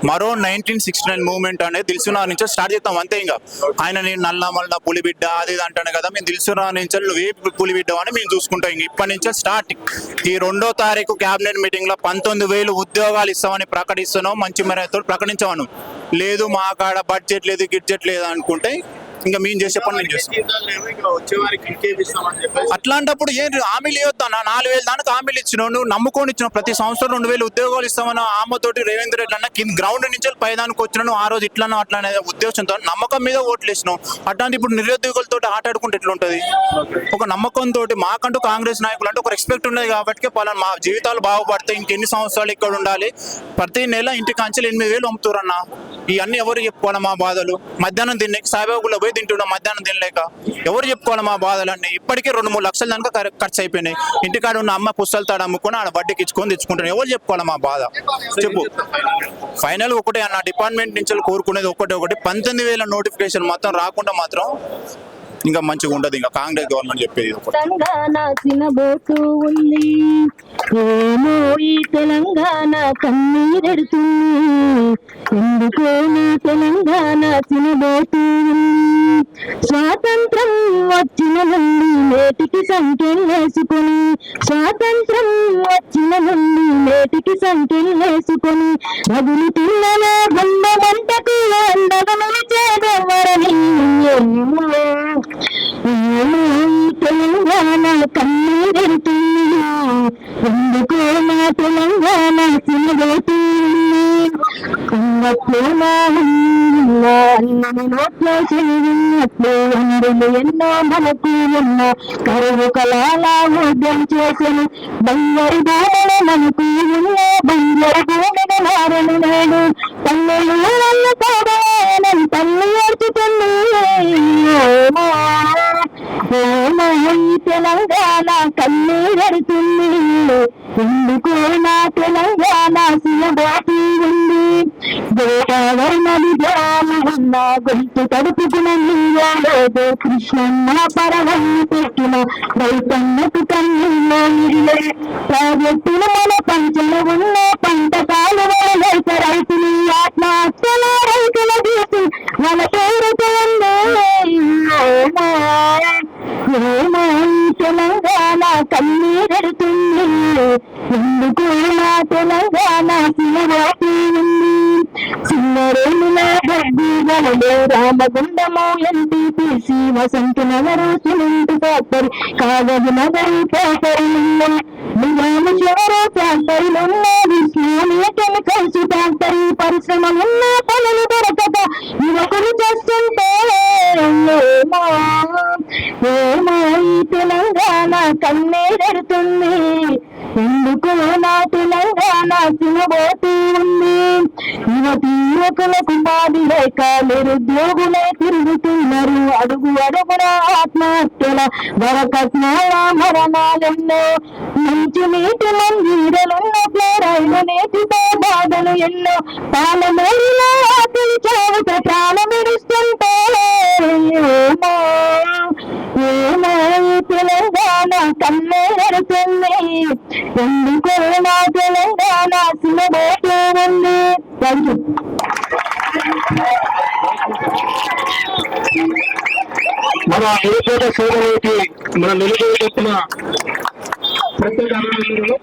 S11: మరో 1969 మూవ్మెంట్ అనేది దిల్సునా నుంచి స్టార్ట్ చేస్తాం అంతే. ఇంకా ఆయన నేను నల్లమల్ల పులిబిడ్డ అది ఇది అంటాను కదా, మేము దిల్సునా నుంచి నువ్వే పులిబిడ్డ అని మేము చూసుకుంటాం. ఇంక ఇప్పటి నుంచే స్టార్ట్. ఈ 2వ తారీఖు క్యాబినెట్ మీటింగ్ లో 19,000 ఉద్యోగాలు ఇస్తామని ప్రకటిస్తున్నాం. మంచి మేరతో ప్రకటించామను. లేదు మా కాడ బడ్జెట్ లేదు గిడ్జెట్ లేదు అనుకుంటే ఇంకా మేము చేసే పని మేము చేస్తాం. అట్లాంటప్పుడు ఏం హామీలు ఇవ్వద్దన్నా? 4,000 దానికి హామీలు ఇచ్చినావు, నువ్వు నమ్ముకొని ఇచ్చినావు. ప్రతి సంవత్సరం 2,000 ఉద్యోగాలు ఇస్తామన్న ఆమెతోటి రేవంత్ రెడ్డి అన్న కింద గ్రౌండ్ నుంచి పైదానికి వచ్చినాను. ఆ రోజు ఇట్లానో అట్లానే ఉద్దేశంతో నమ్మకం మీద ఓట్లు వేసినావు. అట్లాంటి ఇప్పుడు నిరుద్యోగులతో ఆటాడుకుంటే ఎట్లుంటది? ఒక నమ్మకంతో మాకంటూ కాంగ్రెస్ నాయకులు అంటే ఒక రెస్పెక్ట్ ఉండేది కాబట్టి పలానా మా జీవితాలు బాగుపడతాయి, ఇంకెన్ని సంవత్సరాలు ఇక్కడ ఉండాలి, ప్రతి నెల ఇంటికి అంచెలు 8,000 అమ్ముతారన్న. ఇవన్నీ ఎవరు చెప్పుకోవాలి మా బాధలు? మధ్యాహ్నం తినలేక సాయిబాబులో పోయి తింటున్నాం, మధ్యాహ్నం తినలేక ఎవరు చెప్పుకోవాలి మా బాధలన్నీ? ఇప్పటికే 2-3 లక్షల దాకా ఖర్చు అయిపోయినాయి. ఇంటికాడ ఉన్న అమ్మ పుస్తకాలు తాడు అమ్ముకొని ఆడ వడ్డీకి ఇచ్చుకొని తెచ్చుకుంటాను. ఎవరు చెప్పుకోవాలి మా బాధ? చెప్పు. ఫైనల్ ఒకటే అన్న, డిపార్ట్మెంట్ నుంచి కోరుకునేది ఒకటి 19,000 నోటిఫికేషన్ మాత్రం రాకుండా మాత్రం ఇంకా మంచిగా ఉండదు. ఇంకా కాంగ్రెస్ గవర్నమెంట్ చెప్పేది
S12: తెలంగాణ కన్నీరెడుతుంది, ఎందుకో నా తెలంగాణ చినబోతూ స్వాతంత్రం వచ్చిన నుండి నేటికి సంఖ్యలేసుకొని, స్వాతంత్రం వచ్చిన నుండి నేటికి సంఖ్యలేసుకొని రగులు పిల్లల బంధమంటకు అందగమనిచేదెవరని తెలంగాణ కన్నీరెడుతుంది, ఎందుకో నా తెలంగాణ చిన్నబోతుంది. నోట్లో చెవిన్నట్లు అందరు ఎన్నో మనకు ఎన్నో కరువు కళాల ఉద్యం చేసను. బంగారు భూములు మనకు ఉన్న బంగారు భూమిని నారను నేడు పల్లెలు వల్ల కాదని తల్లి ఏడ్చుతుంది. తెలంగాణ కన్నీరెడుతుంది, ఎందుకో నా తెలంగాణ సినబోతూ ఉంది. గోదావరి నది ఉన్న గొంతు తడుపుకున్న నీరాలేదు, కృష్ణన్న పరవల్లి పెట్టిన రైతన్నకు కన్నీళ్ళో నిరిలే. ప్రాజెక్టులు మన పంచలు ఉన్న పంట కాలువల లేక రైతులు ఆత్మహత్యల రైతుల తీసి మన పేరు తెలంగాణ కన్నీరెడుతుంది, ఎందుకు నా తెలంగాణ సినబోతూ ఉంది. చిన్నరేముల గడ్డిగలలో Ramagundam NTPC Vasantha Nagar cement factory Kagaz Nagar ఫ్యాక్టరీలున్న నిజాము చివరు ఫ్యాక్టరీలున్న విస్మానియ కెమికల్స్ ఫ్యాక్టరీ పరిశ్రమలున్న పనులు దొరకక యువకులు చేస్తుంటే తెలంగాణ కన్నీరెడుతుంది, ఎందుకు నా తెలంగాణ సినబోతూ ఉంది. యువకులకు ఉపాధి లేక నిరుద్యోగులే తిరుగుతున్నారు. అడుగు అడుగున ఆత్మహత్యల వరకట్నాల మరణాలెన్నో, మంచి నీటి మందిరలున్న ఫ్లోరైలు నీటితో బాధలు ఎన్నో, పాలమూరిలో ఆకలి చావుత ప్రాణమిడుస్తుంటే తెలంగాణ కన్నీరెడుతుంది, ఎందుకో నా తెలంగాణ సినబోతూ ఉంది. Thank you. మన నిరుపేద సోదరులకి మన నిరుపేద ప్రత్యేక అభినందనలు.